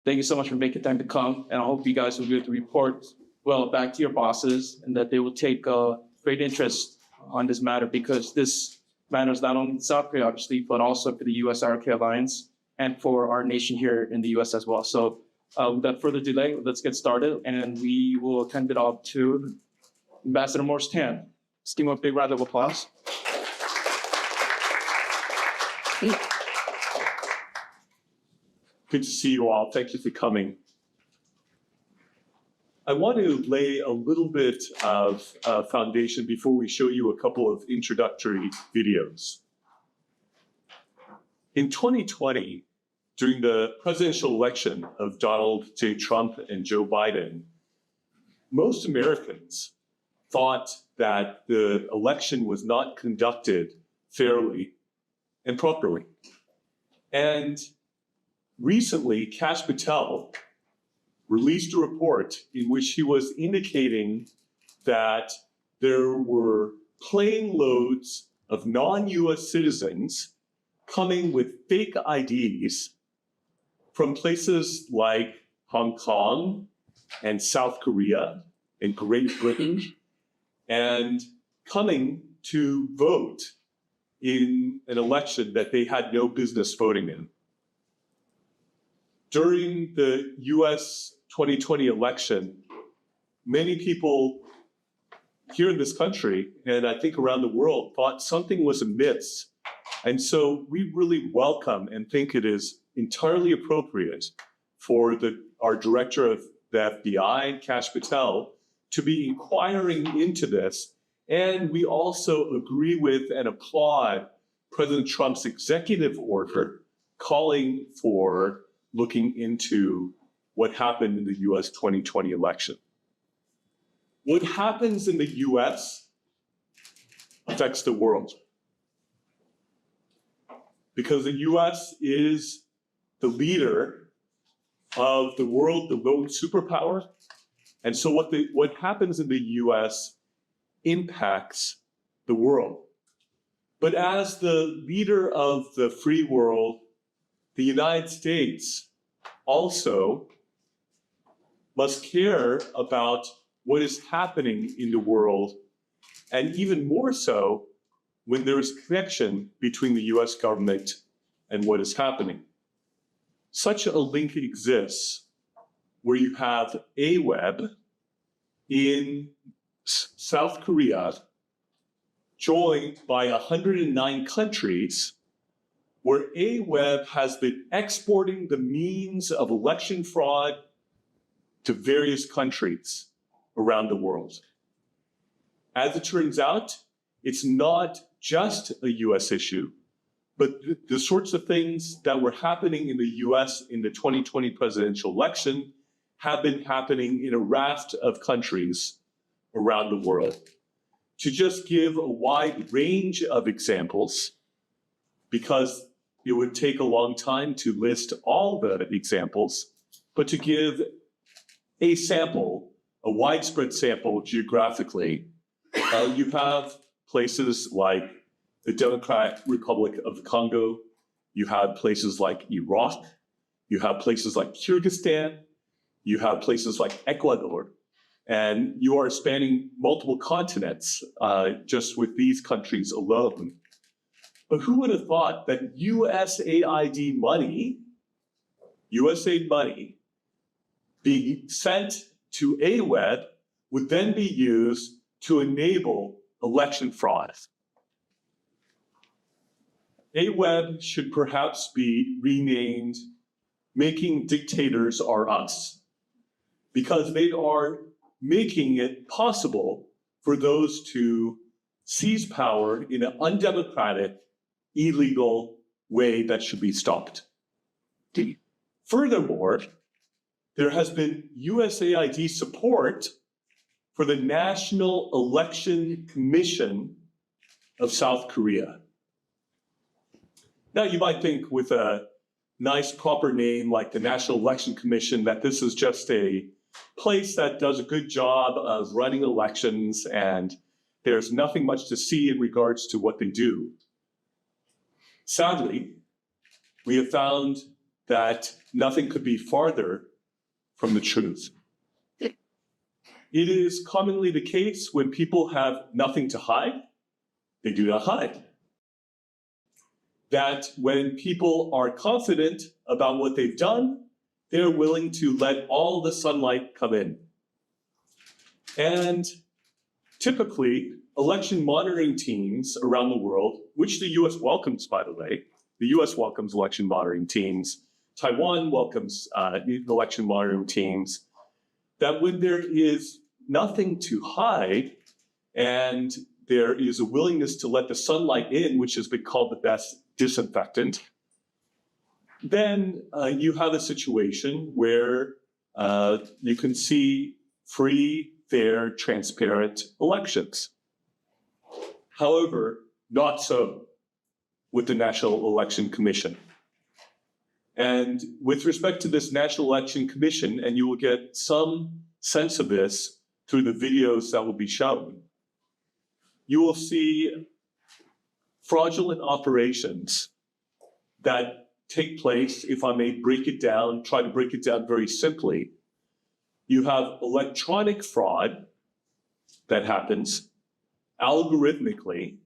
Thank you so much for making time to come, and I hope you guys will be able to report well back to your bosses and that they will take great interest on this matter, because this matters not only in South Korea, obviously, but also for the U.S.-RK alliance and for our nation here in the U.S. as well. So without further delay, let's get started, and we will hand it off to Ambassador Morris Tan. Let's give him a big round of applause. Good to see you all. Thank you for coming. I want to lay a little bit of foundation before we show you a couple of introductory videos. In 2020, during the presidential election of Donald J. Trump and Joe Biden, most Americans thought that the election was not conducted fairly and properly. And recently, Kash Patel released a report in which he was indicating that there were plane loads of non-US citizens coming with fake IDs from places like Hong Kong and South Korea and Great Britain, and coming to vote in an election that they had no business voting in. During the US 2020 election, many people here in this country, and I think around the world, thought something was amiss. And so we really welcome and think it is entirely appropriate for our director of the FBI, Kash Patel, to be inquiring into this. And we also agree with and applaud President Trump's executive order calling for looking into what happened in the US 2020 election. What happens in the US affects the world, because the US is the leader of the world, the lone superpower. And so what happens in the US impacts the world. But as the leader of the free world, the United States also must care about what is happening in the world, and even more so when there is a connection between the US government and what is happening. Such a link exists where you have AWEB in South Korea joined by 109 countries, where AWEB has been exporting the means of election fraud to various countries around the world. As it turns out, it's not just a US issue, but the sorts of things that were happening in the US in the 2020 presidential election have been happening in a raft of countries around the world. To just give a wide range of examples, because it would take a long time to list all the examples, but to give a sample, a widespread sample geographically, you have places like the Democratic Republic of the Congo, you have places like Iraq, you have places like Kyrgyzstan, you have places like Ecuador, and you are spanning multiple continents just with these countries alone. But who would have thought that USAID money, USAID money, being sent to AWEB would then be used to enable election fraud? AWEB should perhaps be renamed Making Dictators Are Us, because they are making it possible for those to seize power in an undemocratic, illegal way that should be stopped. Furthermore, there has been USAID support for the National Election Commission of South Korea. Now, you might think with a nice proper name like the National Election Commission that this is just a place that does a good job of running elections and there's nothing much to see in regards to what they do. Sadly, we have found that nothing could be farther from the truth. It is commonly the case when people have nothing to hide, they do not hide. That when people are confident about what they've done, they're willing to let all the sunlight come in. And typically, election monitoring teams around the world, which the US welcomes, by the way, the US welcomes election monitoring teams, Taiwan welcomes election monitoring teams, that when there is nothing to hide and there is a willingness to let the sunlight in, which has been called the best disinfectant, then you have a situation where you can see free, fair, transparent elections. However, not so with the National Election Commission. And with respect to this National Election Commission, and you will get some sense of this through the videos that will be shown, you will see fraudulent operations that take place, if I may break it down, try to break it down very simply. You have electronic fraud that happens algorithmically,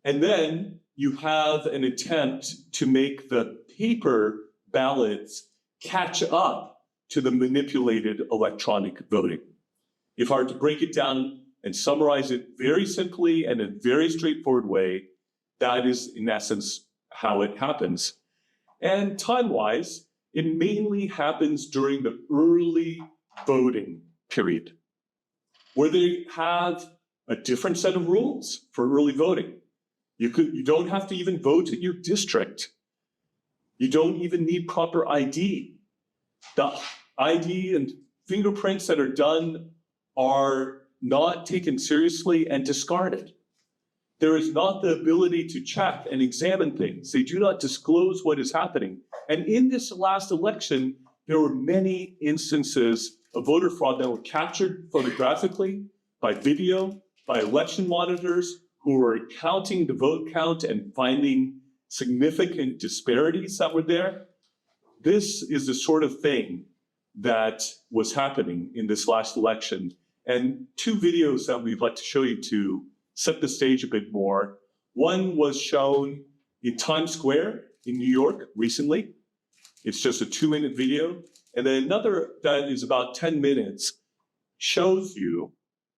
and then you have an attempt to make the paper ballots catch up to the manipulated electronic voting. If I were to break it down and summarize it very simply and in a very straightforward way, that is in essence how it happens. And time-wise, it mainly happens during the early voting period, where they have a different set of rules for early voting. You don't have to even vote in your district. You don't even need proper ID. The ID and fingerprints that are done are not taken seriously and discarded. There is not the ability to check and examine things. They do not disclose what is happening. And in this last election, there were many instances of voter fraud that were captured photographically, by video, by election monitors who were counting the vote count and finding significant disparities that were there. This is the sort of thing that was happening in this last election. And two videos that we'd like to show you to set the stage a bit more. One was shown in Times Square in New York recently. It's just a 2-minute video. And then another that is about 10 minutes shows you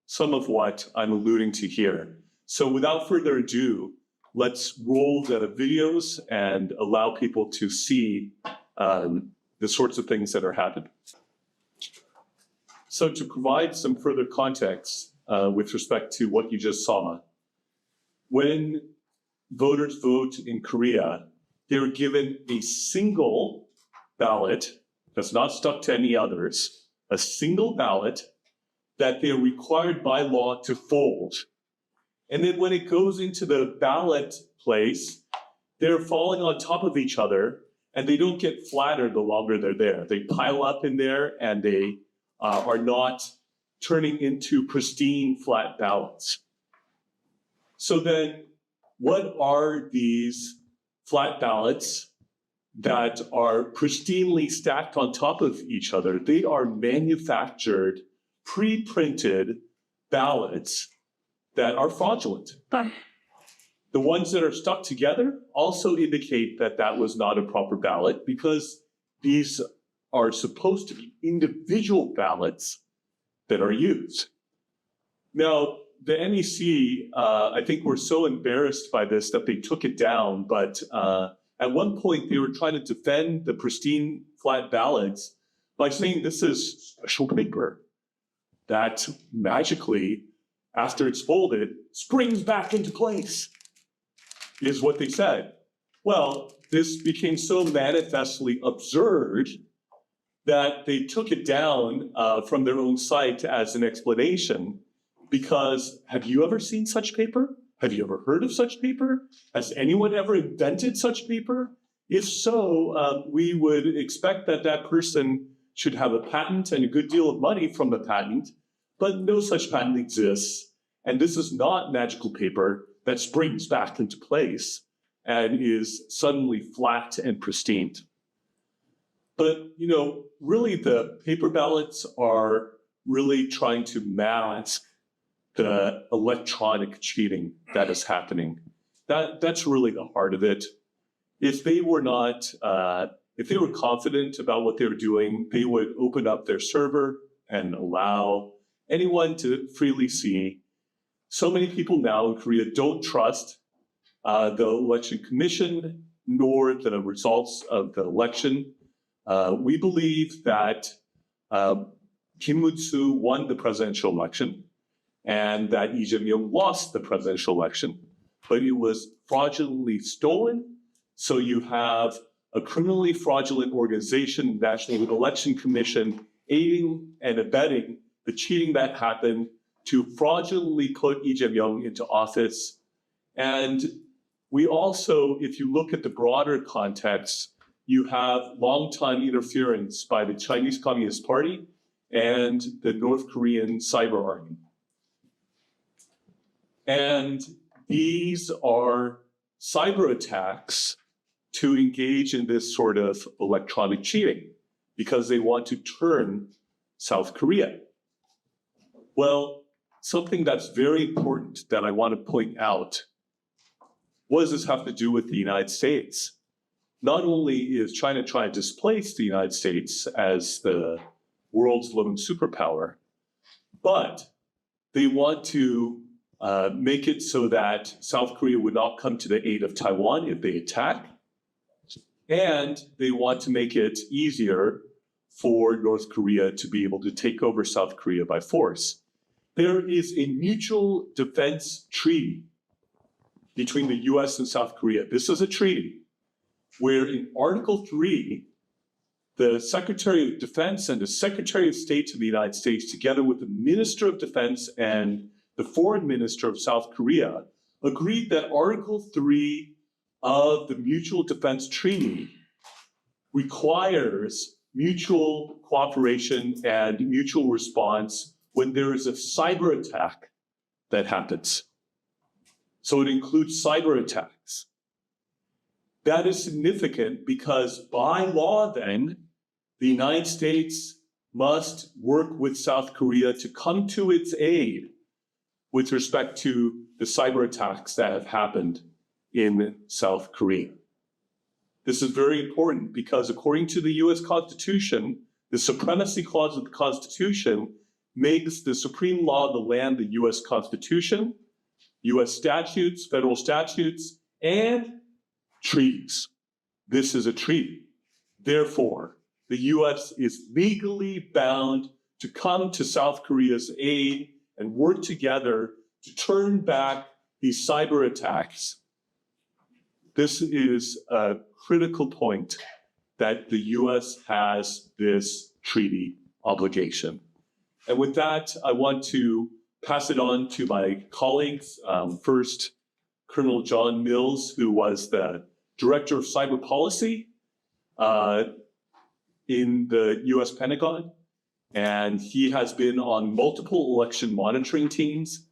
some of what I'm alluding to here. So without further ado, let's roll the videos and allow people to see the sorts of things that are happening. So to provide some further context with respect to what you just saw, when voters vote in Korea, they're given a single ballot that's not stuck to any others, a single ballot that they're required by law to fold. And then when it goes into the ballot place, they're falling on top of each other and they don't get flatter the longer they're there. They pile up in there and they are not turning into pristine flat ballots. So then what are these flat ballots that are pristinely stacked on top of each other? They are manufactured, pre-printed ballots that are fraudulent. The ones that are stuck together also indicate that that was not a proper ballot because these are supposed to be individual ballots that are used. Now, the NEC, I think were so embarrassed by this that they took it down, but at one point they were trying to defend the pristine flat ballots by saying this is special paper that magically, after it's folded, springs back into place, is what they said. Well, this became so manifestly absurd that they took it down from their own site as an explanation, because have you ever seen such paper? Have you ever heard of such paper? Has anyone ever invented such paper? If so, we would expect that that person should have a patent and a good deal of money from the patent, but no such patent exists. And this is not magical paper that springs back into place and is suddenly flat and pristine. But, really the paper ballots are really trying to mask the electronic cheating that is happening. That's really the heart of it. If they were confident about what they were doing, they would open up their server and allow anyone to freely see. So many people now in Korea don't trust the election commission nor the results of the election. We believe that Kim Moon-soo won the presidential election and that Lee Jae-myung lost the presidential election, but it was fraudulently stolen. So you have a criminally fraudulent organization, National Election Commission, aiding and abetting the cheating that happened to fraudulently put Lee Jae-myung into office. And we also, if you look at the broader context, you have long-time interference by the Chinese Communist Party and the North Korean cyber army. And these are cyber attacks to engage in this sort of electronic cheating because they want to turn South Korea. Well, something that's very important that I want to point out, what does this have to do with the United States? Not only is China trying to displace the United States as the world's lone superpower, but they want to make it so that South Korea would not come to the aid of Taiwan if they attack. And they want to make it easier for North Korea to be able to take over South Korea by force. There is a mutual defense treaty between the US and South Korea. This is a treaty where in Article 3, the Secretary of Defense and the Secretary of State of the United States, together with the Minister of Defense and the Foreign Minister of South Korea, agreed that Article 3 of the Mutual Defense Treaty requires mutual cooperation and mutual response when there is a cyber attack that happens. So it includes cyber attacks. That is significant because by law then, the United States must work with South Korea to come to its aid with respect to the cyber attacks that have happened in South Korea. This is very important because according to the US Constitution, the supremacy clause of the Constitution makes the supreme law of the land the US Constitution, US statutes, federal statutes, and treaties. This is a treaty. Therefore, the US is legally bound to come to South Korea's aid and work together to turn back these cyber attacks. This is a critical point that the US has this treaty obligation. And with that, I want to pass it on to my colleagues. First, Colonel John Mills, who was the Director of Cyber Policy in the US Pentagon. And he has been on multiple election monitoring teams.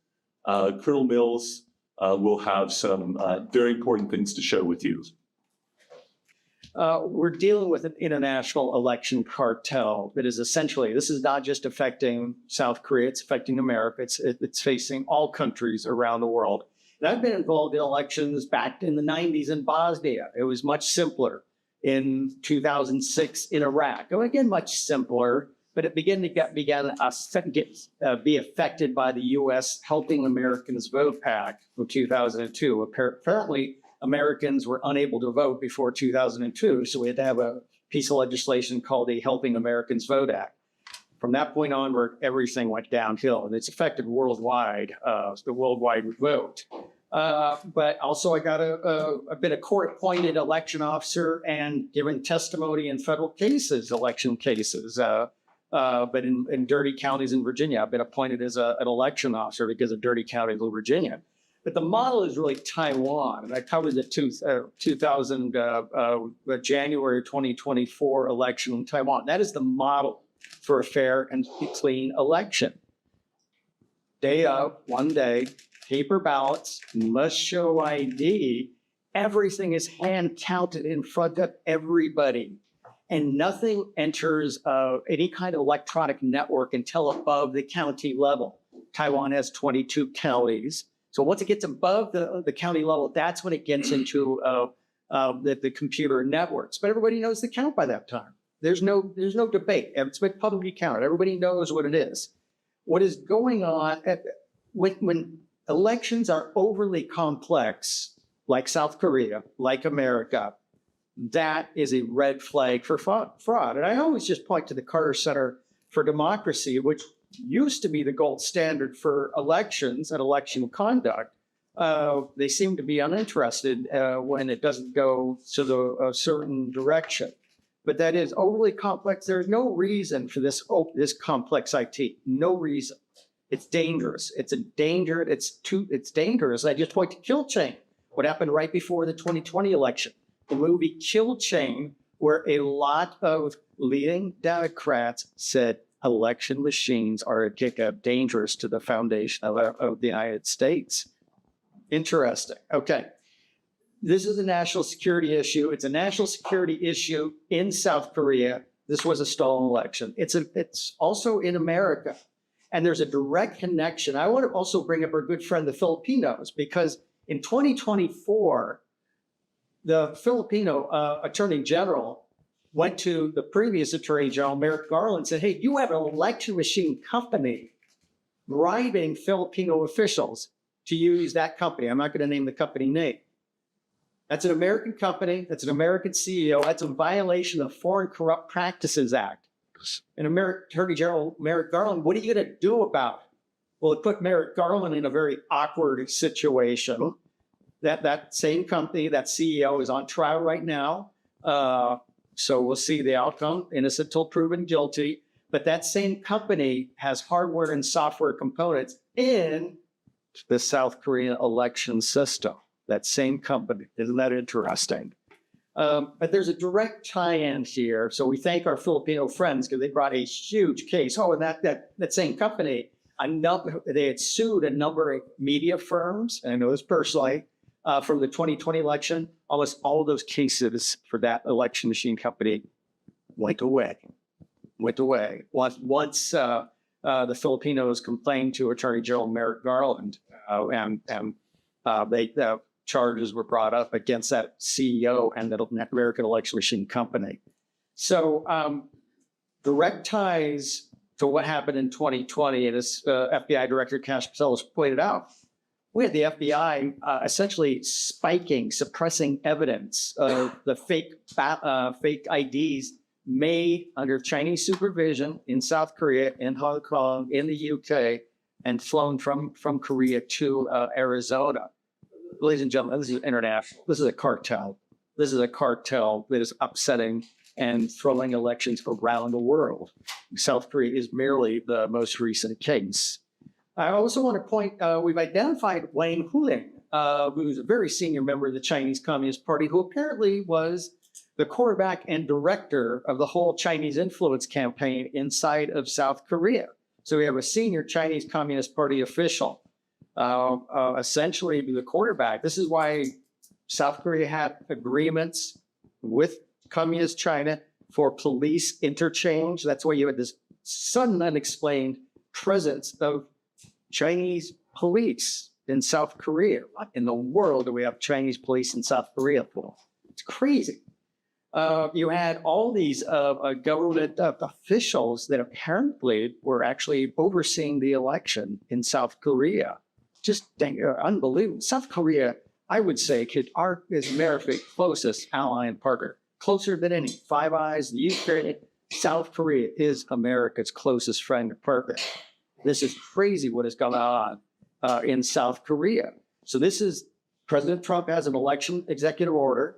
Colonel Mills will have some very important things to share with you. We're dealing with an international election cartel that is essentially, this is not just affecting South Korea, it's affecting America, it's facing all countries around the world. And I've been involved in elections back in the 90s in Bosnia. It was much simpler. In 2006 in Iraq, and again, much simpler, but it began to be affected by the U.S. Helping Americans Vote Act from 2002. Apparently, Americans were unable to vote before 2002, so we had to have a piece of legislation called the Helping Americans Vote Act. From that point onward, everything went downhill, and it's affected worldwide, the worldwide vote. But also I got I've been a court-appointed election officer and given testimony in federal cases, election cases. But in dirty counties in Virginia, I've been appointed as an election officer because of dirty counties in Virginia. But the model is really Taiwan. And I covered the January 2024 election in Taiwan. That is the model for a fair and clean election. Day of, one day, paper ballots, must show ID. Everything is hand counted in front of everybody. and nothing enters any kind of electronic network until above the county level. Taiwan has 22 counties. So once it gets above the county level, that's when it gets into the computer networks. But everybody knows the count by that time. There's no debate. It's been publicly counted. Everybody knows what it is. What is going on when elections are overly complex, like South Korea, like America, that is a red flag for fraud. And I always just point to the Carter Center for Democracy, which used to be the gold standard for elections and election conduct. They seem to be uninterested when it doesn't go to a certain direction. But that is overly complex. There's no reason for this complex IT. No reason. It's dangerous. It's a danger. It's dangerous. I just point to Kill Chain. What happened right before the 2020 election? The movie Kill Chain, where a lot of leading Democrats said election machines are dangerous to the foundation of the United States. Interesting. Okay. This is a national security issue. It's a national security issue in South Korea. This was a stolen election. It's also in America. And there's a direct connection. I want to also bring up our good friend, the Filipinos, because in 2024, the Filipino Attorney General went to the previous Attorney General, Merrick Garland, and said, hey, you have an election machine company bribing Filipino officials to use that company. I'm not going to name the company name. That's an American company. That's an American CEO. That's a violation of the Foreign Corrupt Practices Act. And Attorney General Merrick Garland, what are you going to do about it? Well, it put Merrick Garland in a very awkward situation. That same company, that CEO is on trial right now. So we'll see the outcome, innocent till proven guilty. But that same company has hardware and software components in the South Korean election system. That same company. Isn't that interesting? But there's a direct tie-in here. So we thank our Filipino friends because they brought a huge case. Oh, and that same company, they had sued a number of media firms, and I know this personally, from the 2020 election. Almost all of those cases for that election machine company went away. Once the Filipinos complained to Attorney General Merrick Garland, and charges were brought up against that CEO and that American election machine company. So direct ties to what happened in 2020, and as FBI Director Kash Patel has pointed out, we had the FBI essentially suppressing evidence of the fake IDs made under Chinese supervision in South Korea, in Hong Kong, in the UK, and flown from Korea to Arizona. Ladies and gentlemen, this is international. This is a cartel. This is a cartel that is upsetting and throwing elections around the world. South Korea is merely the most recent case. I also want to point, we've identified Wang Huling, who's a very senior member of the Chinese Communist Party, who apparently was the quarterback and director of the whole Chinese influence campaign inside of South Korea. So we have a senior Chinese Communist Party official, essentially the quarterback. This is why South Korea had agreements with Communist China for police interchange. That's why you had this sudden unexplained presence of Chinese police in South Korea. What in the world do we have Chinese police in South Korea for? It's crazy. You had all these government officials that apparently were actually overseeing the election in South Korea. Just unbelievable. South Korea, I would say, is America's closest ally and partner, closer than any. Five Eyes, the Ukraine, South Korea is America's closest friend and partner. This is crazy what is going on in South Korea. So President Trump has an election executive order.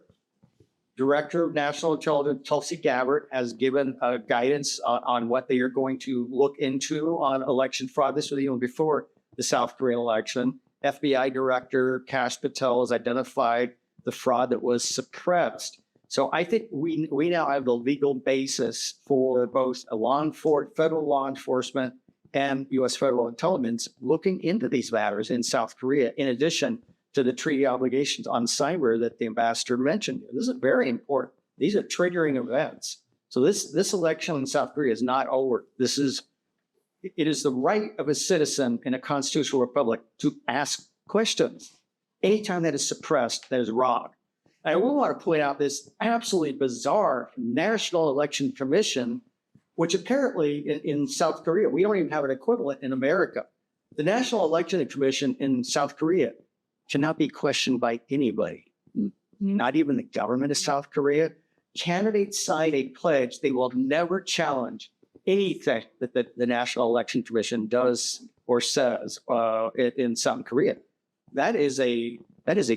Director of National Intelligence, Tulsi Gabbard, has given guidance on what they are going to look into on election fraud. This was even before the South Korean election. FBI Director Kash Patel has identified the fraud that was suppressed. So I think we now have the legal basis for both federal law enforcement and U.S. federal intelligence looking into these matters in South Korea, in addition to the treaty obligations on cyber that the ambassador mentioned. This is very important. These are triggering events. So this election in South Korea is not over. It is the right of a citizen in a constitutional republic to ask questions. Anytime that is suppressed, that is wrong. I will want to point out this absolutely bizarre National Election Commission, which apparently in South Korea, we don't even have an equivalent in America. The National Election Commission in South Korea cannot be questioned by anybody, not even the government of South Korea. Candidates sign a pledge they will never challenge anything that the National Election Commission does or says in South Korea. That is a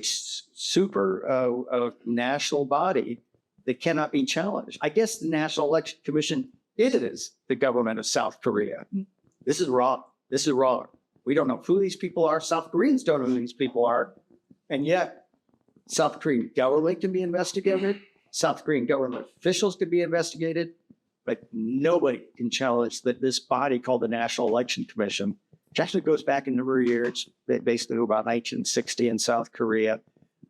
super national body that cannot be challenged. I guess the National Election Commission is the government of South Korea. This is wrong. This is wrong. We don't know who these people are. South Koreans don't know who these people are. And yet, South Korean government can be investigated. South Korean government officials can be investigated. But nobody can challenge this body called the National Election Commission, which actually goes back a number of years, basically about 1960 in South Korea.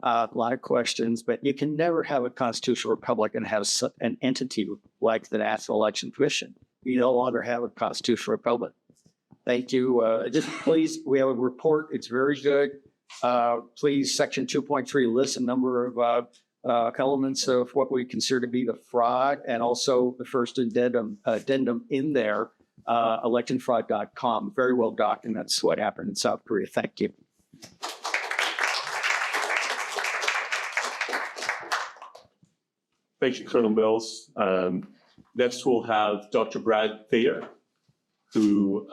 A lot of questions, but you can never have a constitutional republic and have an entity like the National Election Commission. You no longer have a constitutional republic. Thank you. Just please, we have a report. It's very good. Please, section 2.3 lists a number of elements of what we consider to be the fraud, and also the first addendum in there, electionfraud.com. Very well documents what happened in South Korea. Thank you. Thank you, Colonel Mills. Next, we'll have Dr. Brad Thayer, who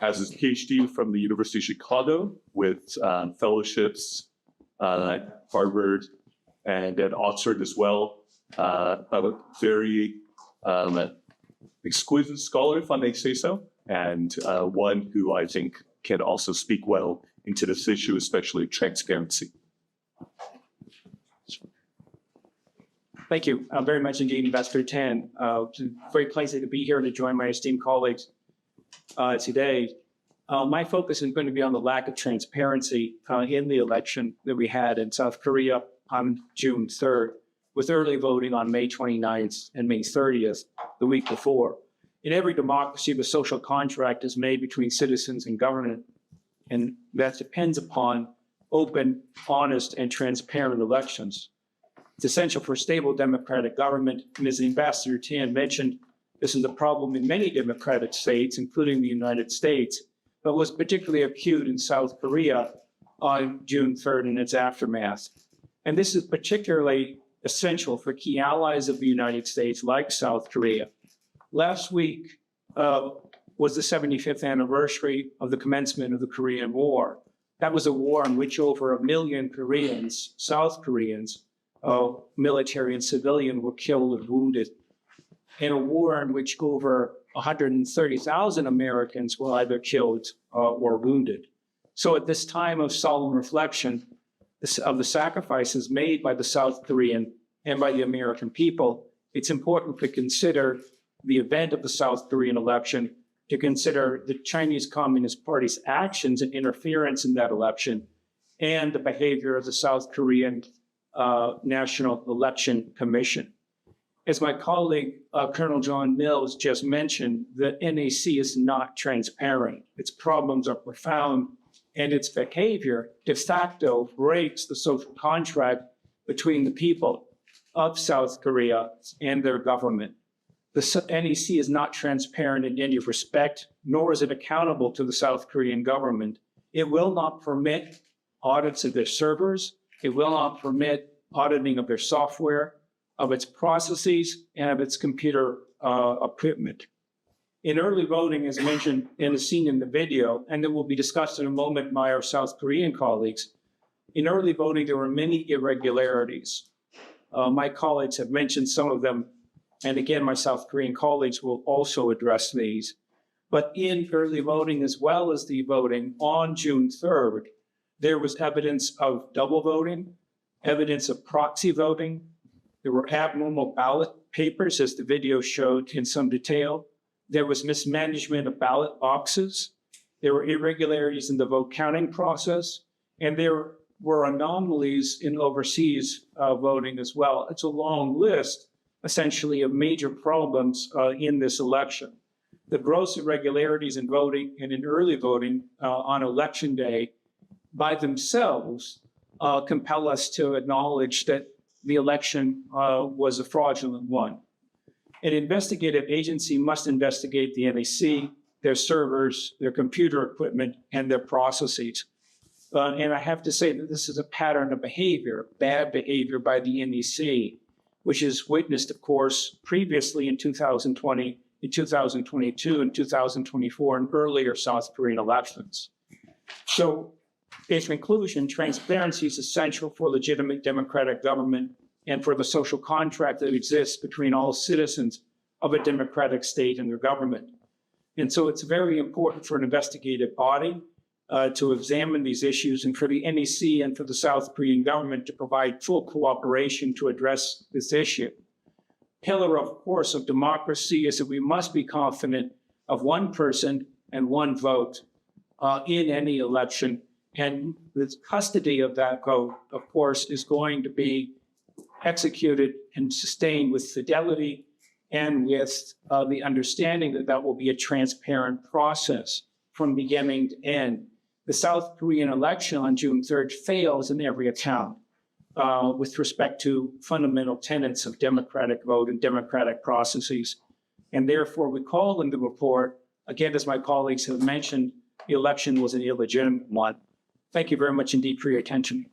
has his PhD from the University of Chicago with fellowships at Harvard and at Oxford as well. A very exquisite scholar, if I may say so, and one who I think can also speak well into this issue, especially transparency. Thank you very much indeed, Ambassador Tan. It's a very pleasure to be here to join my esteemed colleagues today. My focus is going to be on the lack of transparency in the election that we had in South Korea on June 3rd, with early voting on May 29th and May 30th, the week before. In every democracy, the social contract is made between citizens and government, and that depends upon open, honest, and transparent elections. It's essential for stable democratic government, and as Ambassador Tan mentioned, this is a problem in many democratic states, including the United States, but was particularly acute in South Korea on June 3rd and its aftermath. And this is particularly essential for key allies of the United States, like South Korea. Last week was the 75th anniversary of the commencement of the Korean War. That was a war in which over 1 million Koreans, South Koreans, military and civilian, were killed and wounded, in a war in which over 130,000 Americans were either killed or wounded. So at this time of solemn reflection of the sacrifices made by the South Korean and by the American people, it's important to consider the event of the South Korean election, to consider the Chinese Communist Party's actions and interference in that election, and the behavior of the South Korean National Election Commission. As my colleague, Colonel John Mills, just mentioned, the NAC is not transparent. Its problems are profound, and its behavior de facto breaks the social contract between the people of South Korea and their government. The NAC is not transparent in any respect, nor is it accountable to the South Korean government. It will not permit audits of their servers. It will not permit auditing of their software, of its processes, and of its computer equipment. In early voting, as mentioned and as seen in the video, and it will be discussed in a moment by our South Korean colleagues, in early voting, there were many irregularities. My colleagues have mentioned some of them, and again, my South Korean colleagues will also address these. But in early voting, as well as the voting on June 3rd, there was evidence of double voting, evidence of proxy voting. There were abnormal ballot papers, as the video showed in some detail. There was mismanagement of ballot boxes. There were irregularities in the vote counting process. And there were anomalies in overseas voting as well. It's a long list, essentially of major problems in this election. The gross irregularities in voting and in early voting on election day by themselves compel us to acknowledge that the election was a fraudulent one. An investigative agency must investigate the NEC, their servers, their computer equipment, and their processes. And I have to say that this is a pattern of behavior, bad behavior by the NEC, which is witnessed, of course, previously in 2020, in 2022, and 2024, and earlier South Korean elections. So, in conclusion, transparency is essential for legitimate democratic government and for the social contract that exists between all citizens of a democratic state and their government. And so it's very important for an investigative body to examine these issues and for the NEC and for the South Korean government to provide full cooperation to address this issue. Pillar, of course, of democracy is that we must be confident of one person and one vote in any election. And the custody of that vote, of course, is going to be executed and sustained with fidelity and with the understanding that that will be a transparent process from beginning to end. The South Korean election on June 3rd fails in every account with respect to fundamental tenets of democratic vote and democratic processes. And therefore, we call in the report, again, as my colleagues have mentioned, the election was an illegitimate one. Thank you very much indeed for your attention.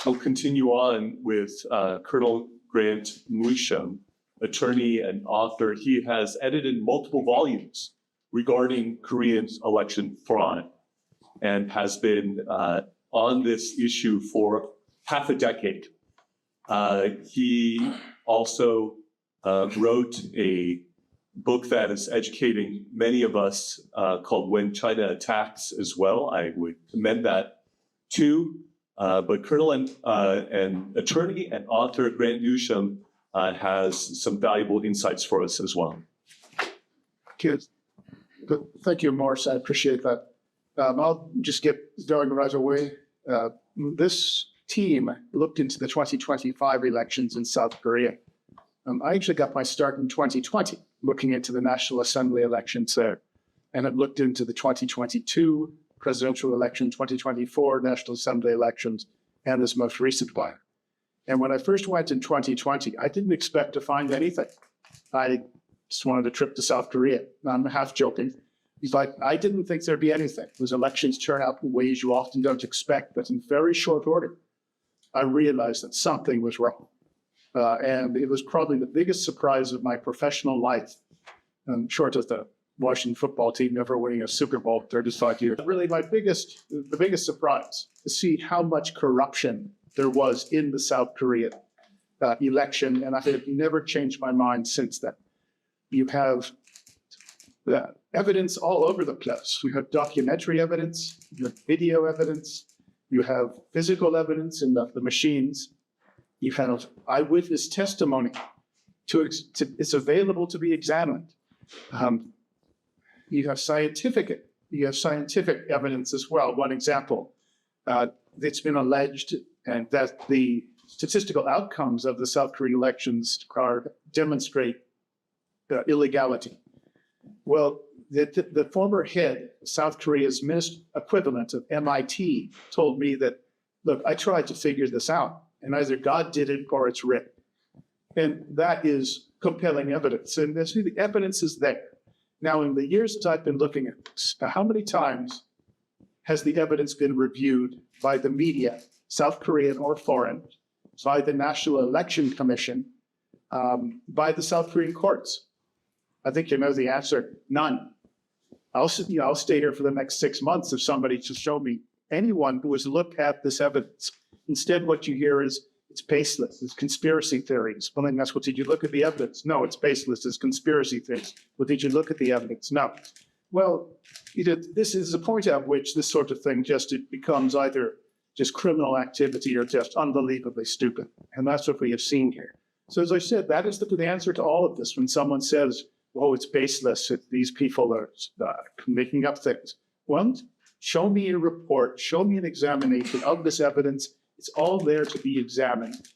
I'll continue on with Colonel Grant Musham, attorney and author. He has edited multiple volumes regarding Korean election fraud and has been on this issue for half a decade. He also wrote a book that is educating many of us called When China Attacks as well. I would commend that too. But Colonel and attorney and author Grant Musham has some valuable insights for us as well. Good. Thank you, Morris. I appreciate that. I'll just get going right away. This team looked into the 2025 elections in South Korea. I actually got my start in 2020, looking into the National Assembly elections there. And it looked into the 2022 presidential election, 2024 National Assembly elections, and this most recent one. And when I first went in 2020, I didn't expect to find anything. I just wanted a trip to South Korea. I'm half joking. But I didn't think there'd be anything. Those elections turn out in ways you often don't expect, but in very short order, I realized that something was wrong. And it was probably the biggest surprise of my professional life, short of the Washington football team never winning a Super Bowl 35 years. Really, the biggest surprise to see how much corruption there was in the South Korean election, and I have never changed my mind since then. You have evidence all over the place. You have documentary evidence, you have video evidence, you have physical evidence in the machines, you have eyewitness testimony. It's available to be examined. You have scientific evidence as well. One example, it's been alleged and that the statistical outcomes of the South Korean elections demonstrate illegality. Well, the former head of South Korea's equivalent of MIT told me that, look, I tried to figure this out, and either God did it or it's written. And that is compelling evidence. And the evidence is there. Now, in the years that I've been looking at this, how many times has the evidence been reviewed by the media, South Korean or foreign, by the National Election Commission, by the South Korean courts? I think you know the answer, none. I'll stay here for the next 6 months if somebody to show me anyone who has looked at this evidence. Instead, what you hear is it's baseless, it's conspiracy theories. Well, then that's what, did you look at the evidence? No, it's baseless, it's conspiracy theories. Well, did you look at the evidence? No. Well, this is the point at which this sort of thing it becomes either just criminal activity or just unbelievably stupid. And that's what we have seen here. So as I said, that is the answer to all of this. When someone says, oh, it's baseless, these people are making up things. Well, show me a report, show me an examination of this evidence. It's all there to be examined,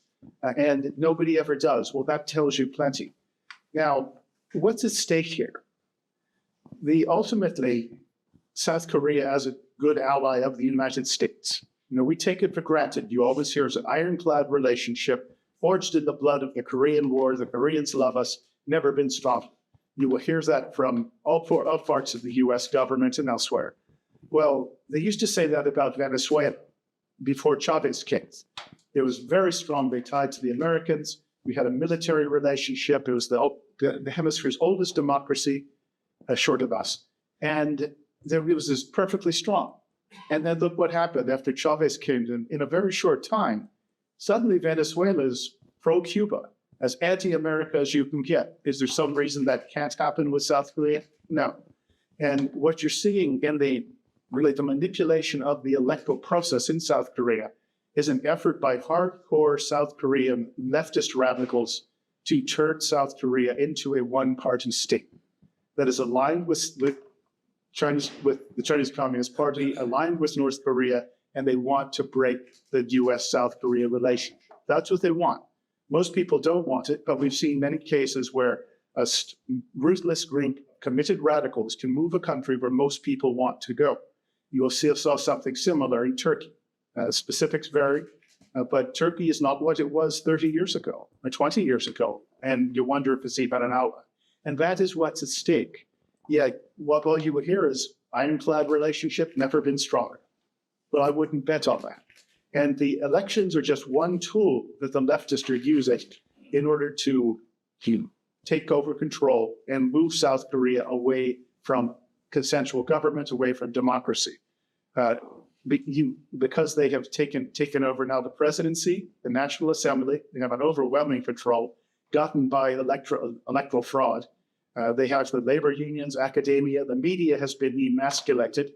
and nobody ever does. Well, that tells you plenty. Now, what's at stake here? Ultimately, South Korea as a good ally of the United States. We take it for granted. You always hear it's an ironclad relationship forged in the blood of the Korean War. The Koreans love us, never been stronger. You will hear that from all parts of the U.S. government and elsewhere. Well, they used to say that about Venezuela before Chavez came. It was very strongly tied to the Americans. We had a military relationship. It was the hemisphere's oldest democracy, short of us. And it was just perfectly strong. And then look what happened after Chavez came in a very short time. Suddenly Venezuela's pro-Cuba, as anti-America as you can get. Is there some reason that can't happen with South Korea? No. And what you're seeing in the manipulation of the electoral process in South Korea is an effort by hardcore South Korean leftist radicals to turn South Korea into a one-party state that is aligned with the Chinese Communist Party, aligned with North Korea, and they want to break the U.S.-South Korea relationship. That's what they want. Most people don't want it, but we've seen many cases where a ruthless group, committed radicals, can move a country where most people want to go. You saw something similar in Turkey. Specifics vary, but Turkey is not what it was 30 years ago or 20 years ago, and you wonder if it's even an ally. And that is what's at stake. Yeah, what all you would hear is ironclad relationship, never been stronger. But I wouldn't bet on that. And the elections are just one tool that the leftists are using in order to take over control and move South Korea away from consensual government, away from democracy. Because they have taken over now the presidency, the National Assembly, they have an overwhelming control gotten by electoral fraud. They have the labor unions, academia, the media has been emasculated.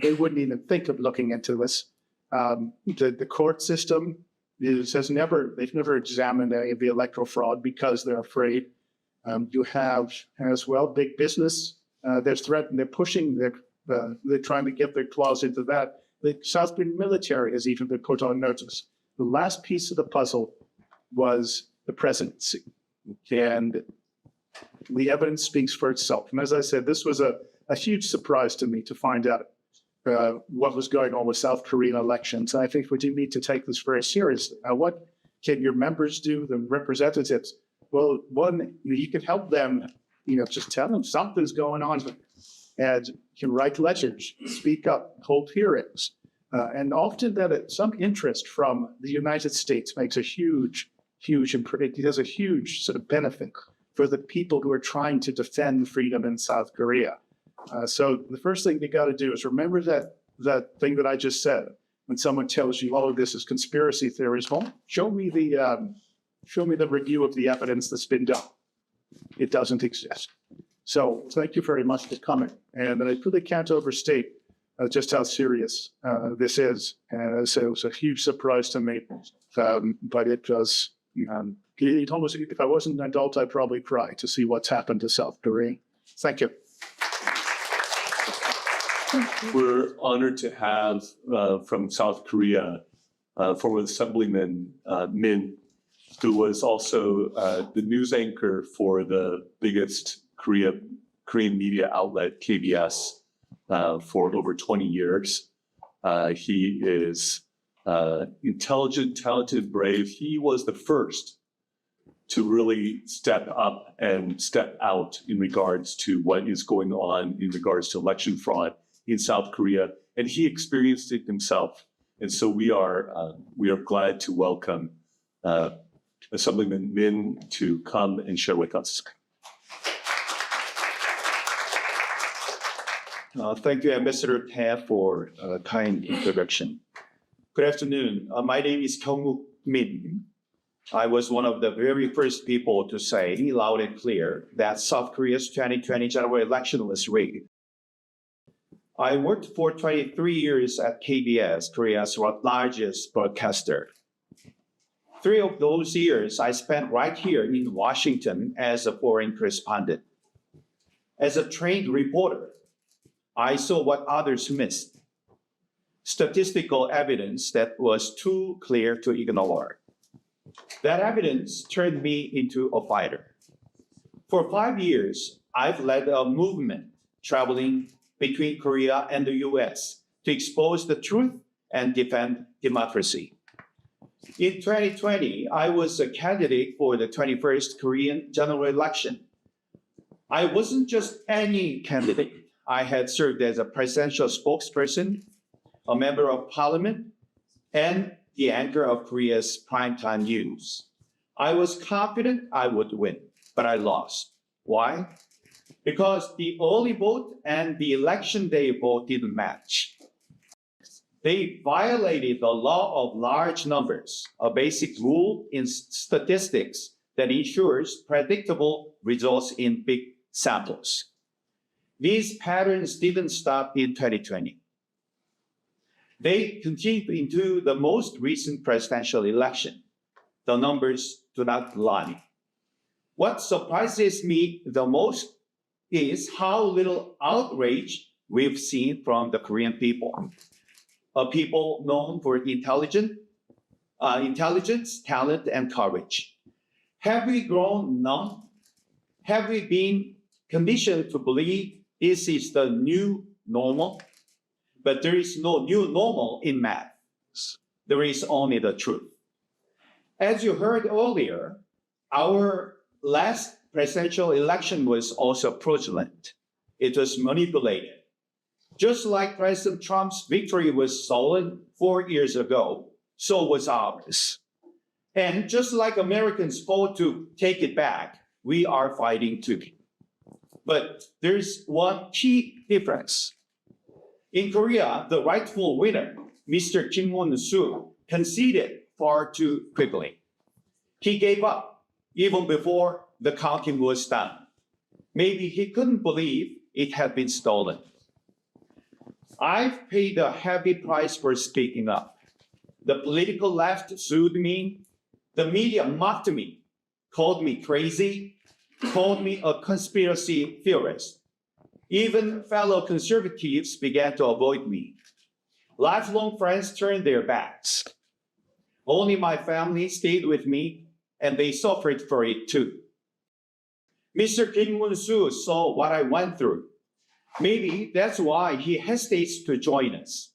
They wouldn't even think of looking into this. The court system they've never examined any of the electoral fraud because they're afraid. You have as well big business. They're threatened. They're pushing. They're trying to get their claws into that. The South Korean military has even been put on notice. The last piece of the puzzle was the presidency, and the evidence speaks for itself. And as I said, this was a huge surprise to me to find out what was going on with South Korean elections. And I think we do need to take this very seriously. Now, what can your members do, the representatives? Well, one, you can help them, just tell them something's going on. And you can write letters, speak up, hold hearings. And often some interest from the United States makes a huge it has a huge sort of benefit for the people who are trying to defend freedom in South Korea. So the first thing you got to do is remember that thing that I just said. When someone tells you all of this is conspiracy theories, well, show me the review of the evidence that's been done. It doesn't exist. So thank you very much for coming. And I really can't overstate just how serious this is. So it was a huge surprise to me. But it was, it almost, if I wasn't an adult, I'd probably cry to see what's happened to South Korea. Thank you. We're honored to have from South Korea former Assemblyman Min, who was also the news anchor for the biggest Korean media outlet, KBS, for over 20 years. He is intelligent, talented, brave. He was the first to really step up and step out in regards to what is going on in regards to election fraud in South Korea, and he experienced it himself. And so we are glad to welcome Assemblyman Min to come and share with us. Thank you, Ambassador Tae, for a kind introduction. Good afternoon. My name is Kyungwook Min. I was one of the very first people to say loud and clear that South Korea's 2020 general election was rigged. I worked for 23 years at KBS, Korea's largest broadcaster. 3 of those years I spent right here in Washington as a foreign correspondent. As a trained reporter, I saw what others missed. statistical evidence that was too clear to ignore. That evidence turned me into a fighter. For 5 years, I've led a movement traveling between Korea and the US to expose the truth and defend democracy. In 2020, I was a candidate for the 21st Korean general election. I wasn't just any candidate. I had served as a presidential spokesperson, a member of parliament, and the anchor of Korea's primetime news. I was confident I would win, but I lost. Why? Because the early vote and the election day vote didn't match. They violated the law of large numbers, a basic rule in statistics that ensures predictable results in big samples. These patterns didn't stop in 2020. They continued into the most recent presidential election. The numbers do not lie. What surprises me the most is how little outrage we've seen from the Korean people. A people known for intelligence, talent, and courage. Have we grown numb? Have we been conditioned to believe this is the new normal? But there is no new normal in math. There is only the truth. As you heard earlier, our last presidential election was also fraudulent. It was manipulated. Just like President Trump's victory was stolen 4 years ago, so was ours. And just like Americans fought to take it back, we are fighting too. But there's one key difference. In Korea, the rightful winner, Mr. Kim Won-soo, conceded far too quickly. He gave up even before the counting was done. Maybe he couldn't believe it had been stolen. I've paid a heavy price for speaking up. The political left sued me. The media mocked me, called me crazy, called me a conspiracy theorist. Even fellow conservatives began to avoid me. Lifelong friends turned their backs. Only my family stayed with me, and they suffered for it too. Mr. Kim Won-soo saw what I went through. Maybe that's why he hesitates to join us.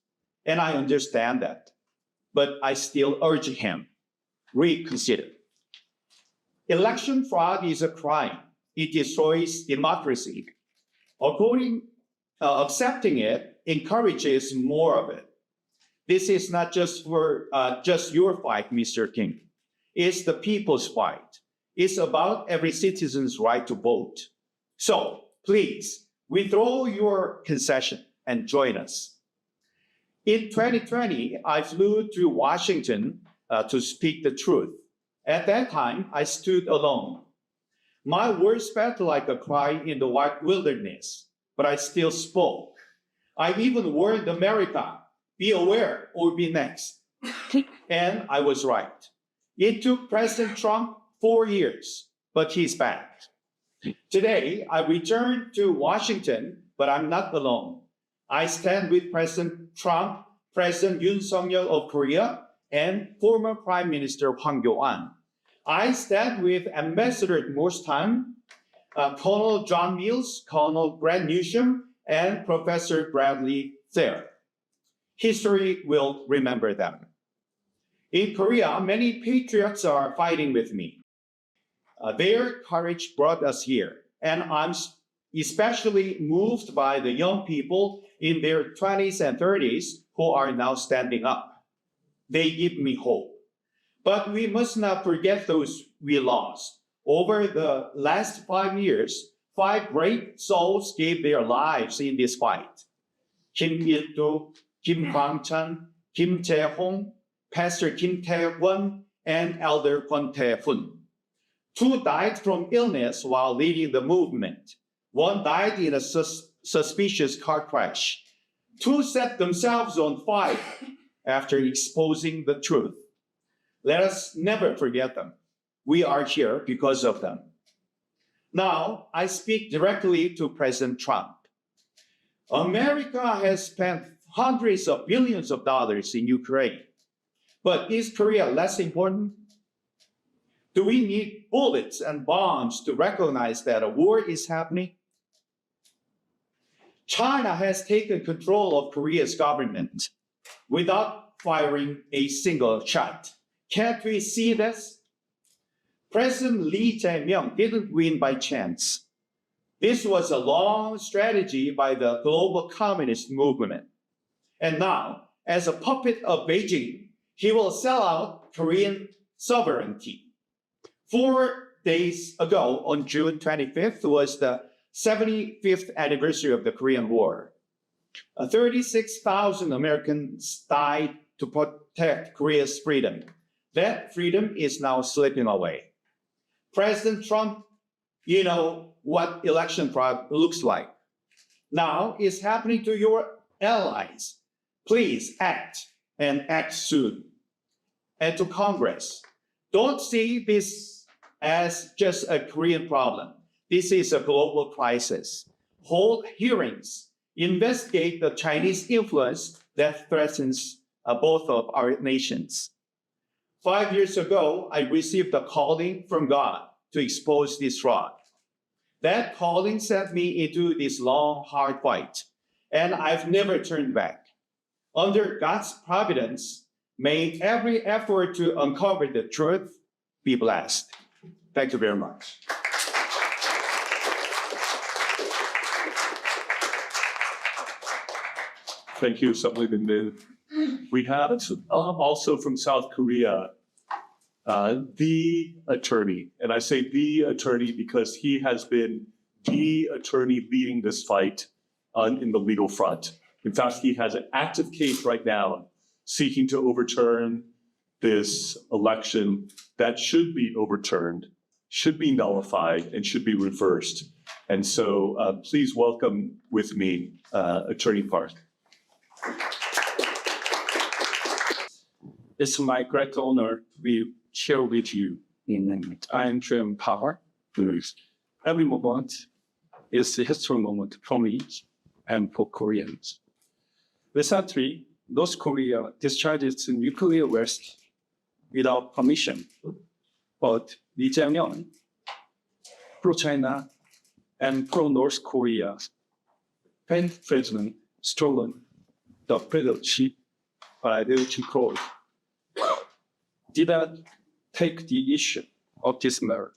And I understand that. But I still urge him, reconsider. Election fraud is a crime. It destroys democracy. Accepting it encourages more of it. This is not just your fight, Mr. Kim. It's the people's fight. It's about every citizen's right to vote. So please, withdraw your concession and join us. In 2020, I flew to Washington to speak the truth. At that time, I stood alone. My words felt like a cry in the white wilderness, but I still spoke. I even warned America, be aware or be next. And I was right. It took President Trump 4 years, but he's back. Today, I return to Washington, but I'm not alone. I stand with President Trump, President Yoon Suk-yeol of Korea, and former Prime Minister Hwang Kyo-an. I stand with Ambassador Morstan, Colonel John Mills, Colonel Brad Newsham, and Professor Bradley Thayer. History will remember them. In Korea, many patriots are fighting with me. Their courage brought us here, and I'm especially moved by the young people in their 20s and 30s who are now standing up. They give me hope. But we must not forget those we lost. Over the last 5 years, 5 great souls gave their lives in this fight. Kim Il-do, Kim Kwang-chan, Kim Jae-hong, Pastor Kim Tae-won, and Elder Kwon Tae-hun. 2 died from illness while leading the movement. 1 died in a suspicious car crash. 2 set themselves on fire after exposing the truth. Let us never forget them. We are here because of them. Now, I speak directly to President Trump. America has spent hundreds of billions of dollars in Ukraine. But is Korea less important? Do we need bullets and bombs to recognize that a war is happening? China has taken control of Korea's government without firing a single shot. Can't we see this? President Lee Jae-myung didn't win by chance. This was a long strategy by the global communist movement. And now, as a puppet of Beijing, he will sell out Korean sovereignty. 4 days ago, on June 25th, was the 75th anniversary of the Korean War. 36,000 Americans died to protect Korea's freedom. That freedom is now slipping away. President Trump, you know what election fraud looks like. Now it's happening to your allies. Please act, and act soon. And to Congress, don't see this as just a Korean problem. This is a global crisis. Hold hearings. Investigate the Chinese influence that threatens both of our nations. 5 years ago, I received a calling from God to expose this fraud. That calling sent me into this long, hard fight, and I've never turned back. Under God's providence, may every effort to uncover the truth be blessed. Thank you very much. Thank you, Suppleman. We have also from South Korea, the attorney. And I say the attorney because he has been the attorney leading this fight in the legal front. In fact, he has an active case right now seeking to overturn this election that should be overturned, should be nullified, and should be reversed. And so please welcome with me Attorney Park. It's my great honor to share with you in time frame power. Every moment is a historic moment for me and for Koreans. Recently, North Korea discharged its nuclear waste without permission, but Lee Jae-myung, pro-China and pro-North Korea, president stolen the presidency by the control, did not take the issue of this matter.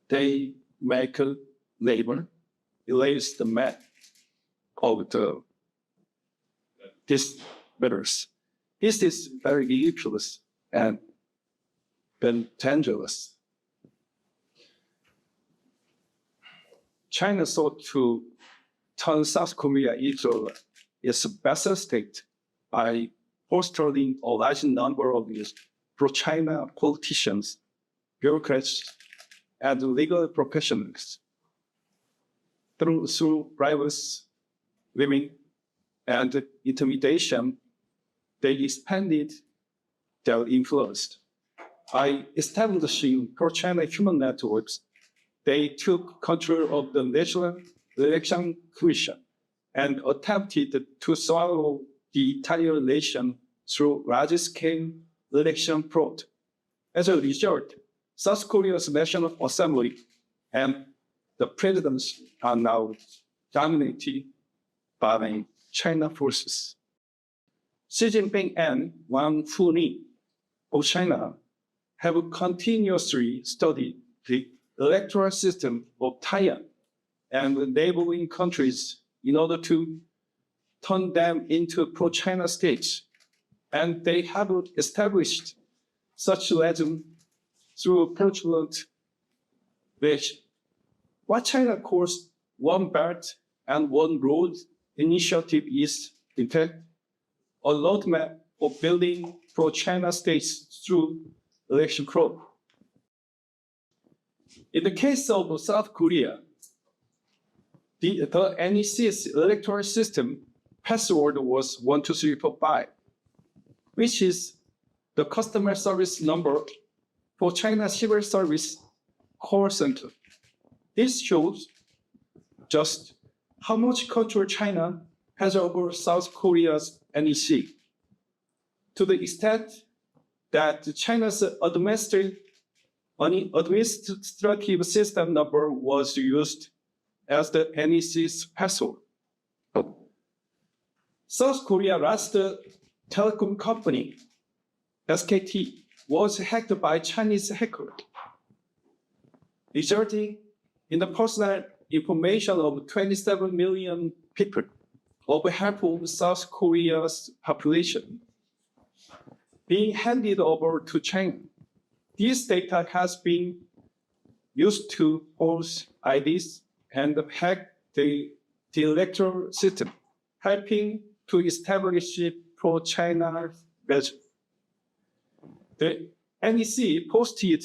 They make a label, erase the map of these matters. This is very ridiculous and dangerous. China sought to turn South Korea into its vassal state by fostering a large number of pro-China politicians, bureaucrats, and legal professionals. Through bribes, women, and intimidation, they expanded their influence. By establishing pro-China human networks, they took control of the National Election Commission and attempted to swallow the entire nation through large-scale election fraud. As a result, South Korea's National Assembly and the presidents are now dominated by China forces. Xi Jinping and Wang Funing of China have continuously studied the electoral system of Taiwan and the neighboring countries in order to turn them into pro-China states. And they have established such legend through fraudulent ways. What China calls One Belt and One Road initiative is, in fact, a roadmap of building pro-China states through election fraud. In the case of South Korea, the NEC's electoral system password was 12345, which is the customer service number for China Civil Service call center. This shows just how much control China has over South Korea's NEC, to the extent that China's administrative system number was used as the NEC's password. South Korea's last telecom company, SKT, was hacked by Chinese hackers, resulting in the personal information of 27 million people, over half of South Korea's population, being handed over to China. This data has been used to force IDs and hack the electoral system, helping to establish pro-China measures. The NEC posted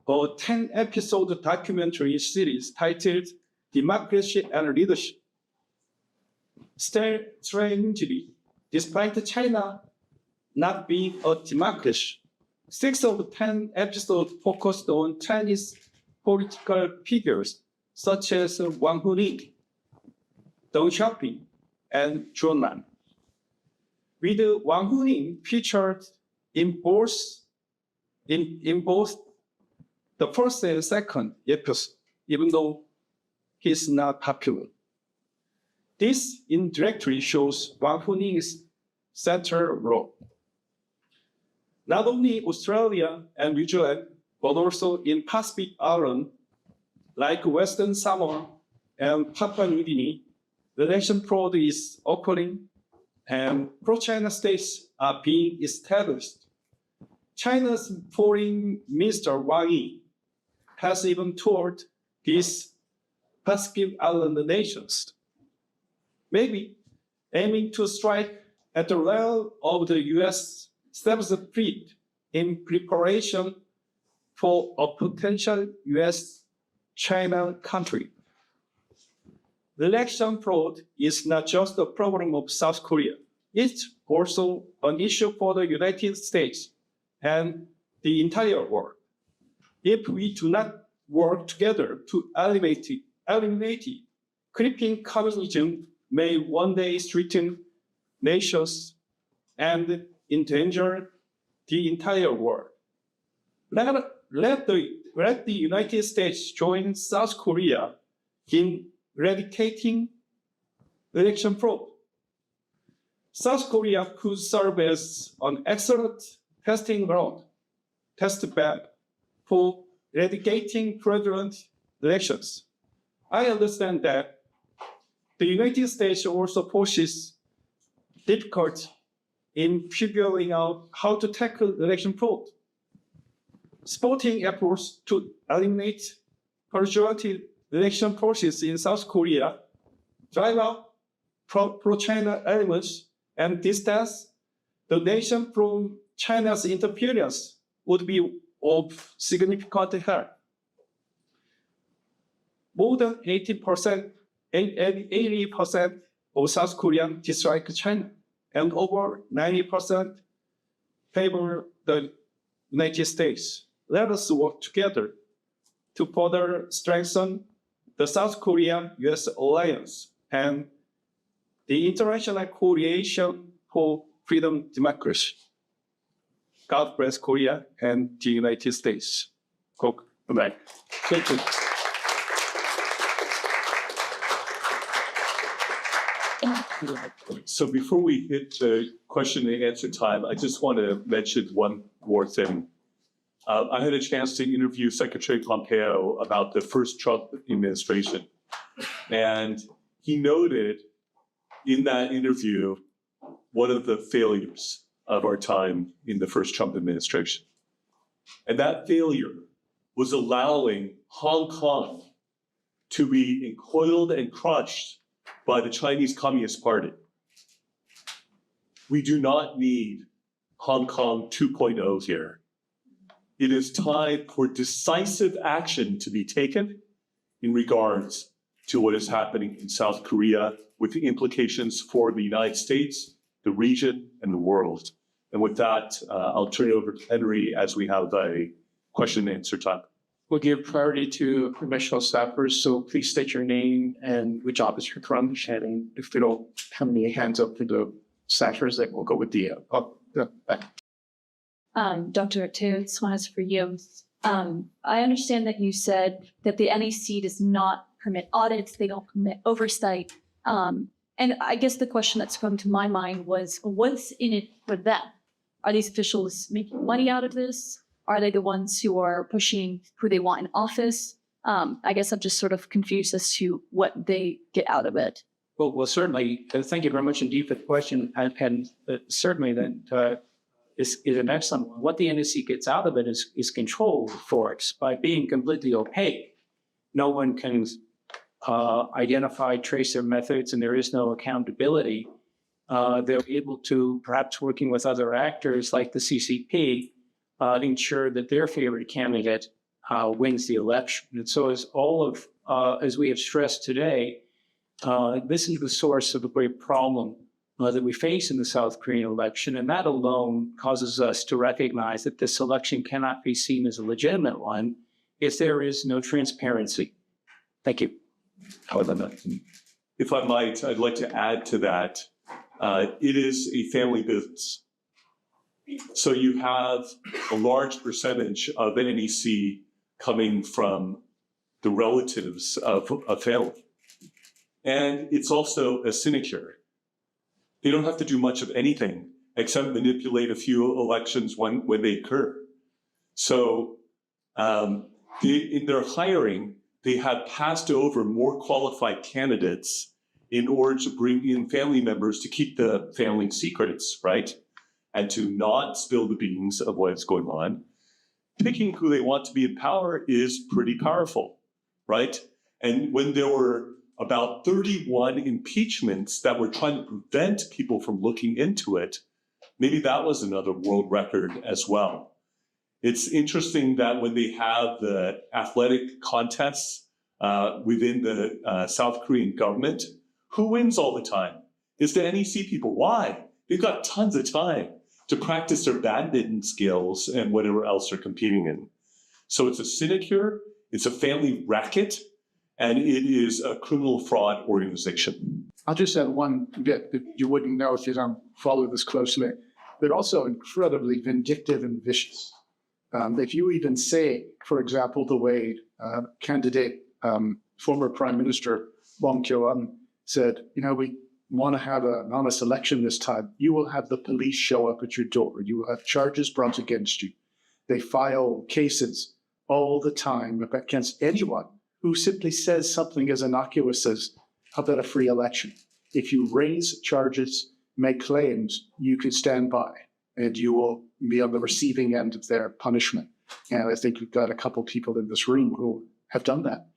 a 10-episode documentary series titled Democracy and Leadership. Strangely, despite China not being a democracy, 6 of 10 episodes focused on Chinese political figures such as Wang Huning, Deng Xiaoping, and Zhou Nan, with Wang Huning featured in both the first and second episode, even though he's not popular. This indirectly shows Wang Huning's central role. Not only Australia and New Zealand, but also in Pacific Islands, like Western Samoa and Papua New Guinea, election fraud is occurring and pro-China states are being established. China's Foreign Minister Wang Yi has even toured these Pacific Island nations, maybe aiming to strike at the level of the U.S. Seventh Fleet in preparation for a potential U.S.-China conflict. Election fraud is not just a problem of South Korea. It's also an issue for the United States and the entire world. If we do not work together to eliminate it, creeping communism may one day threaten nations and endanger the entire world. Let the United States join South Korea in eradicating election fraud. South Korea could serve as an excellent testing ground, test bed for eradicating fraudulent elections. I understand that the United States also poses difficulty in figuring out how to tackle election fraud. Supporting efforts to eliminate fraudulent election process in South Korea, drive out pro-China elements, and distance the nation from China's interference would be of significant help. More than 80% of South Koreans dislike China, and over 90% favor the United States. Let us work together to further strengthen the South Korea-US alliance and the international coalition for freedom democracy. God bless Korea and the United States. Goodbye. Thank you. So before we hit the question and answer time, I just want to mention one more thing. I had a chance to interview Secretary Pompeo about the first Trump administration. And he noted in that interview one of the failures of our time in the first Trump administration. And that failure was allowing Hong Kong to be encoiled and crushed by the Chinese Communist Party. We do not need Hong Kong 2.0 here. It is time for decisive action to be taken in regards to what is happening in South Korea with the implications for the United States, the region, and the world. And with that, I'll turn it over to Henry as we have a question and answer time. We'll give priority to professional staffers, so please state your name and which office you're from. And if we don't have any hands up for the staffers, then we'll go with the back. Dr. Teo, this one is for you. I understand that you said that the NEC does not permit audits, they don't permit oversight. And I guess the question that's come to my mind was, what's in it for them? Are these officials making money out of this? Are they the ones who are pushing who they want in office? I guess I'm just sort of confused as to what they get out of it. Well, certainly. Thank you very much indeed for the question. And certainly that is an excellent one. What the NEC gets out of it is control for it. By being completely opaque, no one can identify, trace their methods, and there is no accountability. They're able to, perhaps working with other actors like the CCP, ensure that their favorite candidate wins the election. And so as we have stressed today, this is the source of a great problem that we face in the South Korean election. And that alone causes us to recognize that this election cannot be seen as a legitimate one if there is no transparency. Thank you. If I might, I'd like to add to that. It is a family business. So you have a large percentage of NEC coming from the relatives of a family. And it's also a sinecure. They don't have to do much of anything except manipulate a few elections when they occur. So in their hiring, they have passed over more qualified candidates in order to bring in family members to keep the family secrets, right? And to not spill the beans of what's going on. Picking who they want to be in power is pretty powerful, right? And when there were about 31 impeachments that were trying to prevent people from looking into it, maybe that was another world record as well. It's interesting that when they have the athletic contests within the South Korean government, who wins all the time? It's the NEC people. Why? They've got tons of time to practice their badminton skills and whatever else they're competing in. So it's a sinecure, it's a family racket, and it is a criminal fraud organization. I'll just add one bit that you wouldn't know if you don't follow this closely. They're also incredibly vindictive and vicious. If you even say, for example, the way candidate, former Prime Minister Wong Kyo-an said, we want to have an honest election this time, you will have the police show up at your door. You will have charges brought against you. They file cases all the time against anyone who simply says something as innocuous as, how about a free election? If you raise charges, make claims, you can stand by and you will be on the receiving end of their punishment. And I think we've got a couple people in this room who have done that.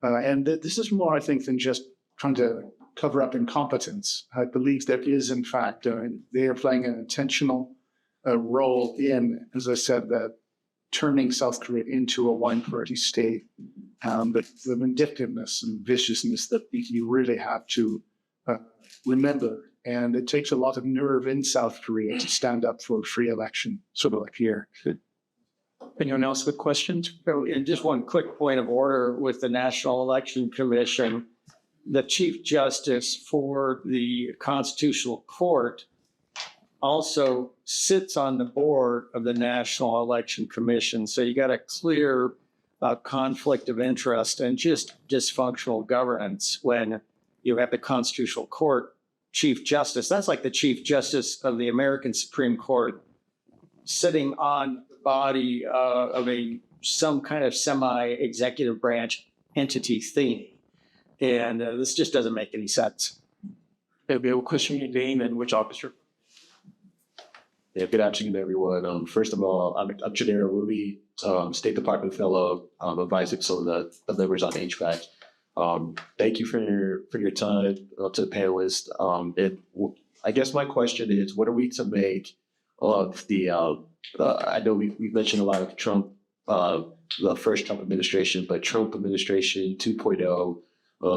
And this is more, I think, than just trying to cover up incompetence. I believe there is, in fact, they are playing an intentional role in, as I said, that turning South Korea into a one-party state. But the vindictiveness and viciousness that you really have to remember. And it takes a lot of nerve in South Korea to stand up for a free election, sort of like here. Anyone else with questions? So, and just one quick point of order with the National Election Commission. The Chief Justice for the Constitutional Court also sits on the board of the National Election Commission. So you got a clear conflict of interest and just dysfunctional governance when you have the Constitutional Court Chief Justice. That's like the Chief Justice of the American Supreme Court sitting on the body of some kind of semi-executive branch entity thing. And this just doesn't make any sense. We have a question from Dane and which officer? Yeah, good afternoon, everyone. First of all, I'm Janera Ruby, State Department fellow, advising some of the members on HVAC. Thank you for your time to the panelists. I guess my question is, what are we to make of the? I know we mentioned a lot of Trump, the first Trump administration, but Trump administration 2.0.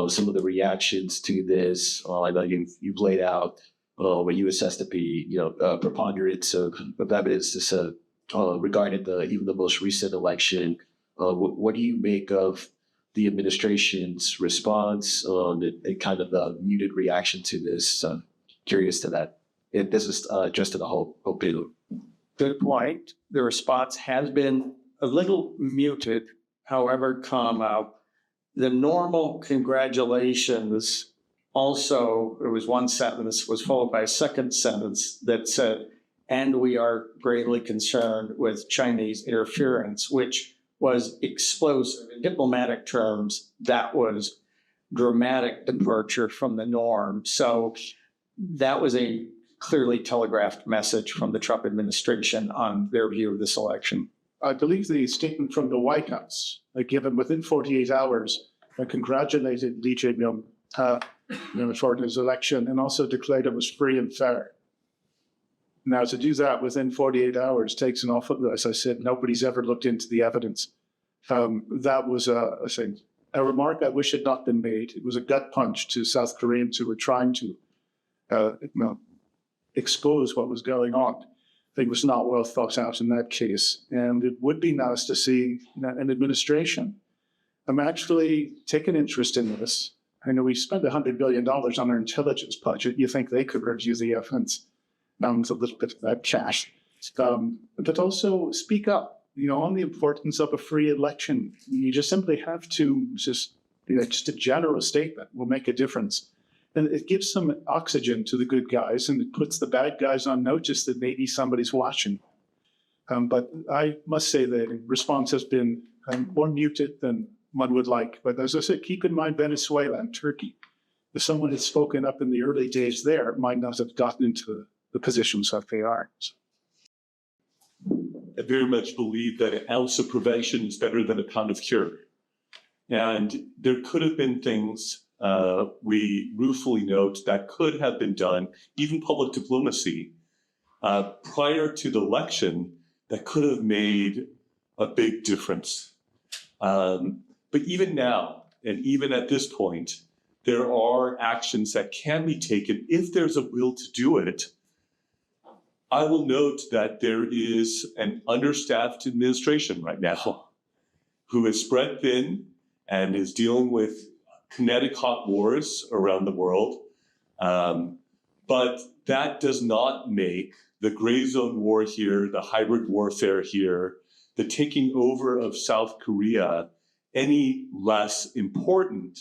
Some of the reactions to this, I know you've laid out what you assess to be, preponderance of evidence regarding even the most recent election What do you make of the administration's response and kind of the muted reaction to this? Curious to that. This is just to the whole bill. Good point. The response has been a little muted. However, the normal congratulations also, there was one sentence, was followed by a second sentence that said, and we are greatly concerned with Chinese interference, which was explosive. In diplomatic terms, that was dramatic departure from the norm. So that was a clearly telegraphed message from the Trump administration on their view of this election. I believe the statement from the White House, given within 48 hours, congratulated Lee Jae-myung for his election and also declared it was free and fair. Now, to do that within 48 hours takes an awful, as I said, nobody's ever looked into the evidence. That was a remark I wish had not been made. It was a gut punch to South Koreans who were trying to expose what was going on. I think it was not well thought out in that case. And it would be nice to see an administration actually take an interest in this. I know we spent $100 billion on our intelligence budget. You think they could review the evidence? A little bit of that cash. But also speak up, on the importance of a free election. You just simply have to just a general statement will make a difference. And it gives some oxygen to the good guys, and it puts the bad guys on notice that maybe somebody's watching. But I must say the response has been more muted than one would like. But as I said, keep in mind Venezuela and Turkey. If someone had spoken up in the early days there, it might not have gotten into the positions that they are. I very much believe that an ounce of prevention is better than a pound of cure. And there could have been things we ruefully note that could have been done, even public diplomacy, prior to the election that could have made a big difference. But even now, and even at this point, there are actions that can be taken if there's a will to do it. I will note that there is an understaffed administration right now who is spread thin and is dealing with kinetic hot wars around the world. But that does not make the gray zone war here, the hybrid warfare here, the taking over of South Korea any less important.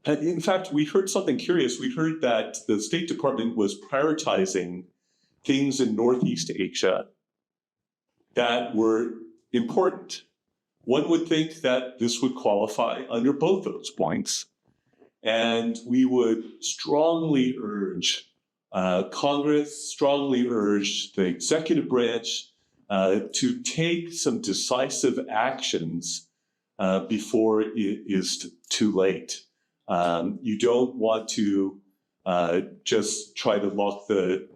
And in fact, we heard something curious. We heard that the State Department was prioritizing things in Northeast Asia that were important. One would think that this would qualify under both those points. And we would strongly urge Congress, strongly urge the executive branch to take some decisive actions before it is too late. You don't want to just try to lock the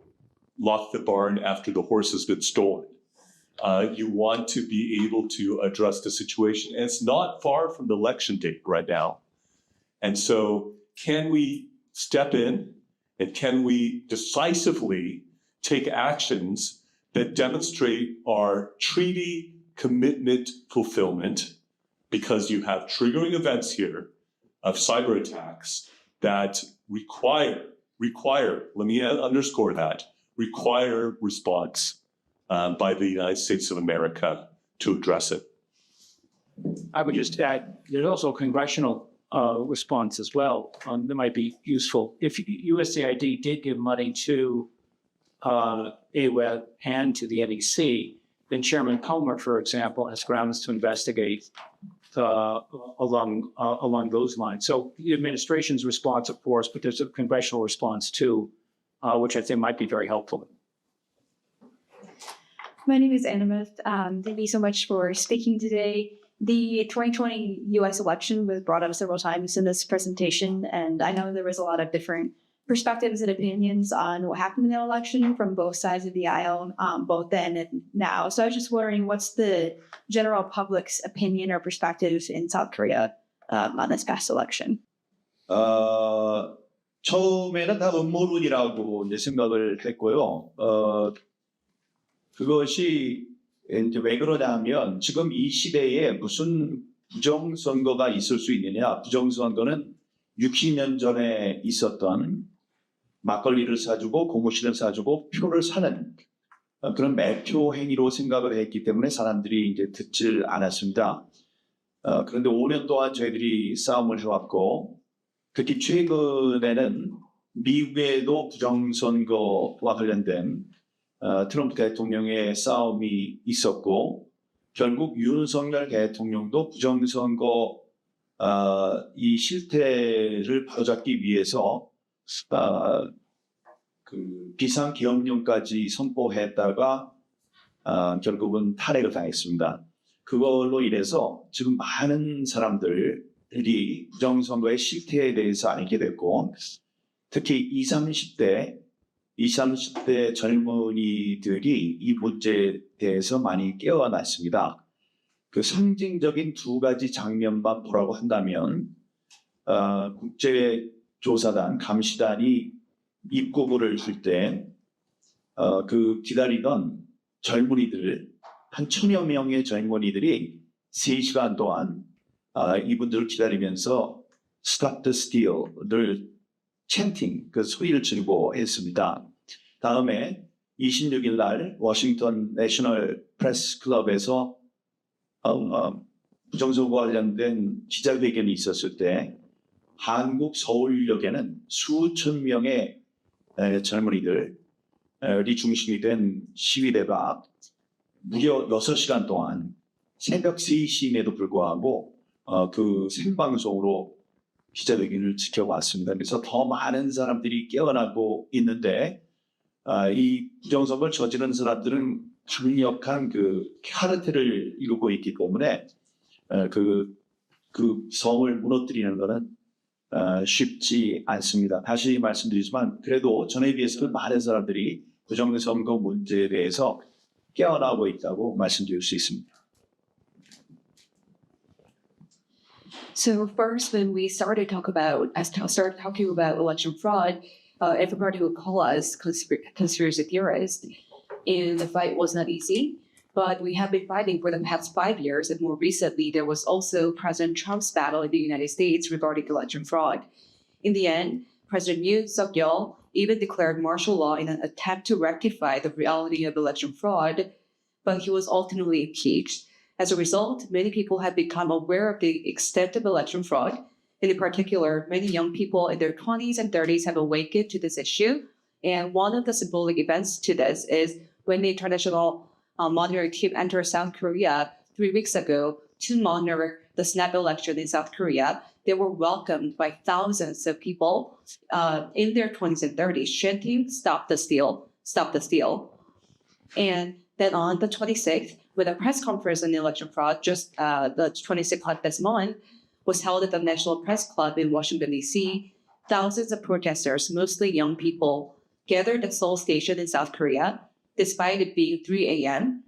barn after the horse has been stolen. You want to be able to address the situation. And it's not far from the election date right now. And so can we step in and can we decisively take actions that demonstrate our treaty commitment fulfillment, because you have triggering events here of cyber attacks that require, let me underscore that, require response by the United States of America to address it. I would just add, there's also a congressional response as well that might be useful. If USAID did give money to AWEB and to the NEC, then Chairman Comer, for example, has grounds to investigate along those lines. So the administration's response, of course, but there's a congressional response too, which I think might be very helpful. My name is Annabeth. Thank you so much for speaking today. The 2020 U.S. election was brought up several times in this presentation, and I know there was a lot of different perspectives and opinions on what happened in the election from both sides of the aisle, both then and now. So I was just wondering, what's the general public's opinion or perspective in South Korea on this past election? 처음에는 다 음모론이라고 이제 생각을 했고요. 그것이 이제 왜 그러냐면 지금 이 시대에 무슨 부정선거가 있을 수 있느냐. 부정선거는 60년 전에 있었던 막걸리를 사주고 고무신을 사주고 표를 사는 그런 매표 행위로 생각을 했기 때문에 사람들이 이제 듣질 않았습니다. 그런데 5년 동안 저희들이 싸움을 해왔고 특히 최근에는 미국에도 부정선거와 관련된 트럼프 대통령의 싸움이 있었고 결국 윤석열 대통령도 부정선거 이 실태를 바로잡기 위해서 그 비상계엄령까지 선포했다가 결국은 탄핵을 당했습니다. 그걸로 인해서 지금 많은 사람들이 부정선거의 실태에 대해서 알게 됐고 특히 20, 30대 젊은이들이 이 문제에 대해서 많이 깨어났습니다. 그 상징적인 두 가지 장면만 보라고 한다면 국제조사단, 감시단이 입국을 할 때 그 기다리던 젊은이들 한 1000여 명의 젊은이들이 3시간 동안 이분들을 기다리면서 Stop the Steal을 chanting, 그 소리를 지르고 했습니다. 다음에 26일 날 워싱턴 내셔널 프레스 클럽에서 부정선거와 관련된 기자회견이 있었을 때 한국 서울역에는 수천 명의 젊은이들이 중심이 된 시위대가 무려 6시간 동안 새벽 3시임에도 불구하고 그 생방송으로 기자회견을 지켜왔습니다. 그래서 더 많은 사람들이 깨어나고 있는데 이 부정선거를 저지른 사람들은 강력한 그 카르텔을 이루고 있기 때문에 그 성을 무너뜨리는 것은 쉽지 않습니다. 다시 말씀드리지만 그래도 전에 비해서는 많은 사람들이 부정선거 문제에 대해서 깨어나고 있다고 말씀드릴 수 있습니다. So first, when we started talking about election fraud, everybody would call us conspiracy theorists, and the fight was not easy. But we have been fighting for the past 5 years, and more recently, there was also President Trump's battle in the United States regarding election fraud. In the end, President Yoon Suk-yeol even declared martial law in an attempt to rectify the reality of election fraud, but he was ultimately impeached. As a result, many people have become aware of the extent of election fraud. And in particular, many young people in their 20s and 30s have awakened to this issue. And one of the symbolic events to this is when the international monitoring team entered South Korea 3 weeks ago to monitor the snap election in South Korea. They were welcomed by thousands of people in their 20s and 30s chanting, "Stop the steal, stop the steal." And then on the 26th, with a press conference on the election fraud, just the 26th of this month, was held at the National Press Club in Washington, D.C. Thousands of protesters, mostly young people, gathered at Seoul Station in South Korea, despite it being 3 a.m.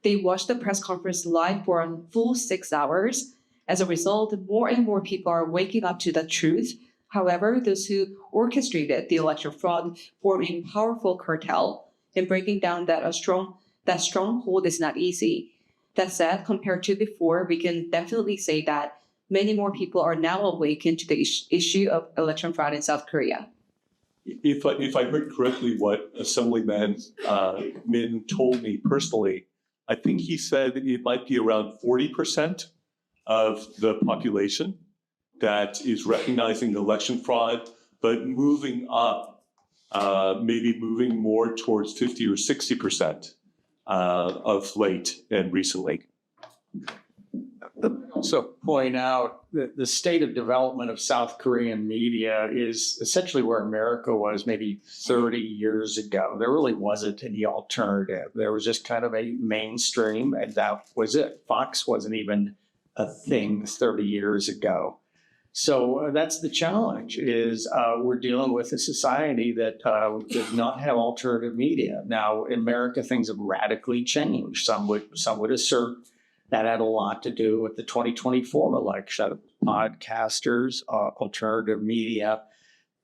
They watched the press conference live for a full 6 hours. As a result, more and more people are waking up to the truth. However, those who orchestrated the election fraud form a powerful cartel, and breaking down that stronghold is not easy. That said, compared to before, we can definitely say that many more people are now awakened to the issue of election fraud in South Korea. If I heard correctly what Assemblyman Min told me personally, I think he said it might be around 40% of the population that is recognizing election fraud, but moving up, maybe moving more towards 50 or 60% of late and recently. Also point out that the state of development of South Korean media is essentially where America was maybe 30 years ago. There really wasn't any alternative. There was just kind of a mainstream, and that was it. Fox wasn't even a thing 30 years ago. So that's the challenge, is we're dealing with a society that did not have alternative media. Now, in America, things have radically changed. Some would assert that had a lot to do with the 2024 election. Podcasters, alternative media.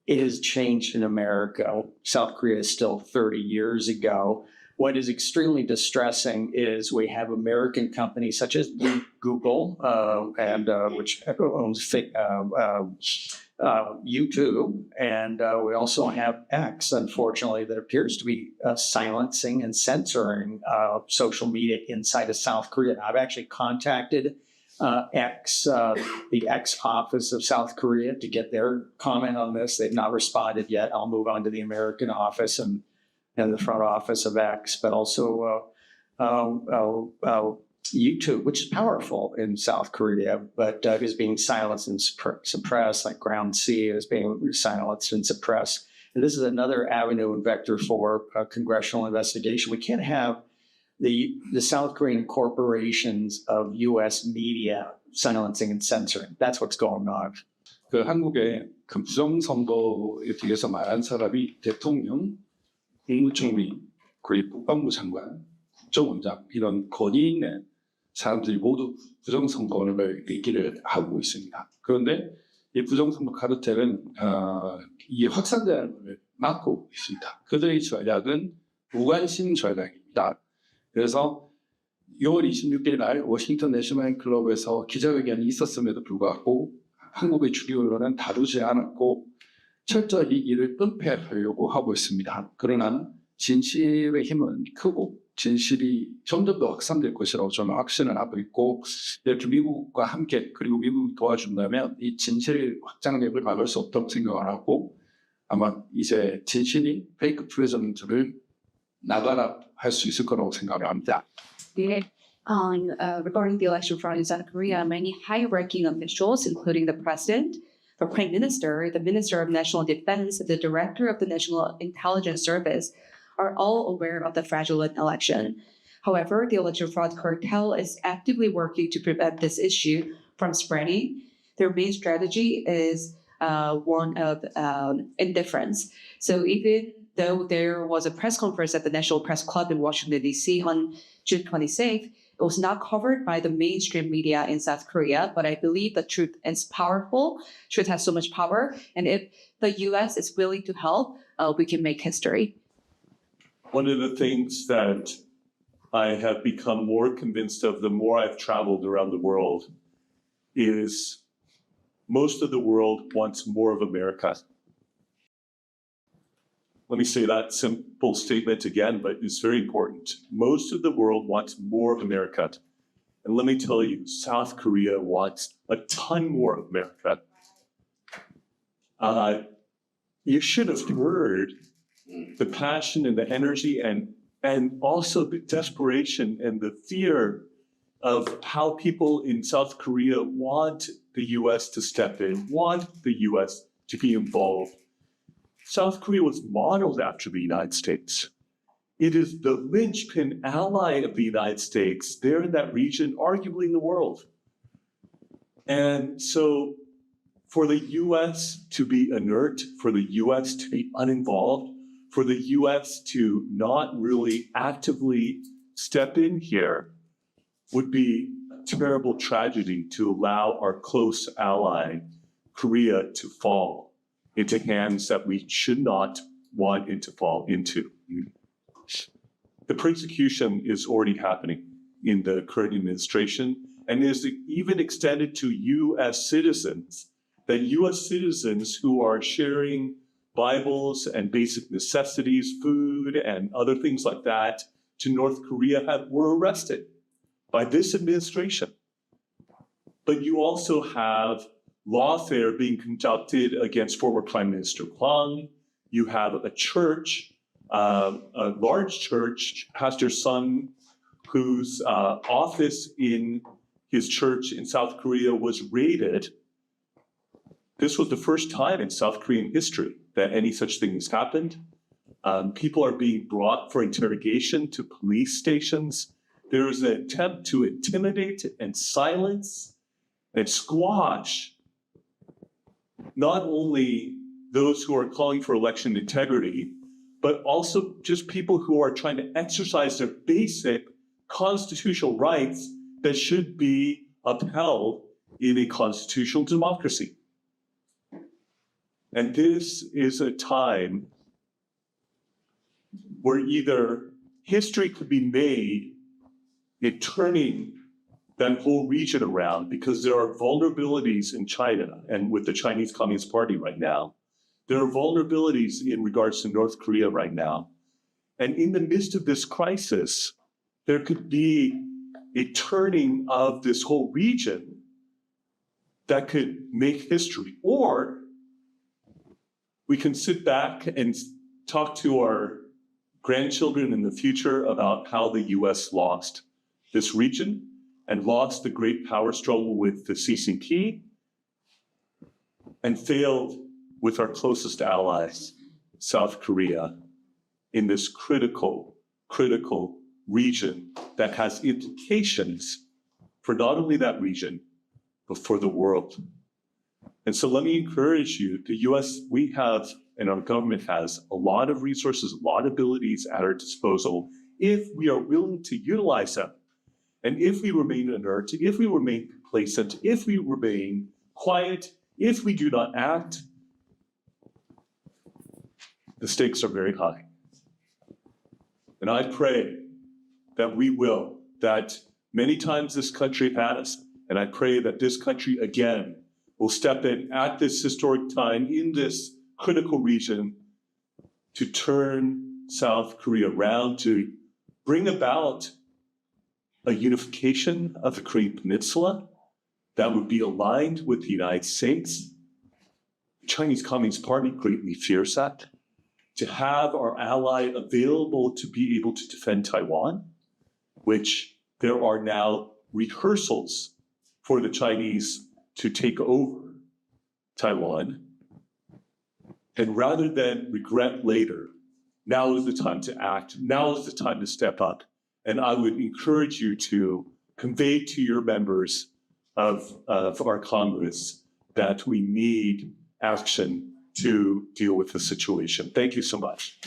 It has changed in America. South Korea is still 30 years ago. What is extremely distressing is we have American companies such as Google, which owns YouTube, and we also have X, unfortunately, that appears to be silencing and censoring social media inside of South Korea. I've actually contacted the X office of South Korea to get their comment on this. They've not responded yet. I'll move on to the American office and the front office of X, but also YouTube, which is powerful in South Korea, but is being silenced and suppressed, like Ground C is being silenced and suppressed. And this is another avenue and vector for congressional investigation. We can't have the South Korean corporations of U.S. media silencing and censoring. That's what's going on. 그 한국의 그 부정선거에 대해서 말한 사람이 대통령, 국무총리, 그리고 국방부 장관, 국정원장 이런 권위 있는 사람들이 모두 부정선거를 얘기를 하고 있습니다. 그런데 이 부정선거 카르텔은 이게 확산되는 걸 막고 있습니다. 그들의 전략은 무관심 전략입니다. 그래서 6월 26일 날 워싱턴 내셔널 클럽에서 기자회견이 있었음에도 불구하고 한국의 주요 언론은 다루지 않았고 철저히 이를 은폐하려고 하고 있습니다. 그러나 진실의 힘은 크고 진실이 점점 더 확산될 것이라고 저는 확신을 하고 있고, 이렇게 미국과 함께 그리고 미국이 도와준다면 이 진실 확장력을 막을 수 없다고 생각을 하고, 아마 이제 진실이 페이크 프레젠트를 나가라 할 수 있을 거라고 생각을 합니다. Regarding the election fraud in South Korea, many high-ranking officials, including the president, the prime minister, the minister of national defense, the director of the National Intelligence Service, are all aware of the fraudulent election. However, the election fraud cartel is actively working to prevent this issue from spreading. Their main strategy is one of indifference. So even though there was a press conference at the National Press Club in Washington, D.C. on June 26th, it was not covered by the mainstream media in South Korea, but I believe the truth is powerful. Truth has so much power. And if the U.S. is willing to help, we can make history. One of the things that I have become more convinced of the more I've traveled around the world is most of the world wants more of America. Let me say that simple statement again, but it's very important. Most of the world wants more of America. And let me tell you, South Korea wants a ton more of America. You should have heard the passion and the energy and also the desperation and the fear of how people in South Korea want the U.S. to step in, want the U.S. to be involved. South Korea was modeled after the United States. It is the linchpin ally of the United States there in that region, arguably in the world. And so for the U.S. to be inert, for the U.S. to be uninvolved, for the U.S. to not really actively step in here would be a terrible tragedy to allow our close ally, Korea, to fall into hands that we should not want it to fall into. The persecution is already happening in the current administration and is even extended to U.S. citizens, that U.S. citizens who are sharing Bibles and basic necessities, food and other things like that to North Korea were arrested by this administration. But you also have lawfare being conducted against former Prime Minister Hwang. You have a church, a large church, Pastor Sun, whose office in his church in South Korea was raided. This was the first time in South Korean history that any such thing has happened. People are being brought for interrogation to police stations. There is an attempt to intimidate and silence and squash not only those who are calling for election integrity, but also just people who are trying to exercise their basic constitutional rights that should be upheld in a constitutional democracy. And this is a time where either history could be made in turning that whole region around, because there are vulnerabilities in China and with the Chinese Communist Party right now. There are vulnerabilities in regards to North Korea right now. And in the midst of this crisis, there could be a turning of this whole region that could make history. Or we can sit back and talk to our grandchildren in the future about how the US lost this region and lost the great power struggle with the CCP and failed with our closest allies, South Korea, in this critical region that has implications for not only that region, but for the world. And so let me encourage you, the US, we have, and our government has, a lot of resources, a lot of abilities at our disposal, if we are willing to utilize them. And if we remain inert, if we remain complacent, if we remain quiet, if we do not act, the stakes are very high. And I pray that we will, that many times this country has, and I pray that this country again will step in at this historic time in this critical region to turn South Korea around, to bring about a unification of the Korean Peninsula that would be aligned with the United States. The Chinese Communist Party greatly fears that. To have our ally available to be able to defend Taiwan, which there are now rehearsals for the Chinese to take over Taiwan. And rather than regret later, now is the time to act. Now is the time to step up. And I would encourage you to convey to your members of our Congress that we need action to deal with the situation. Thank you so much.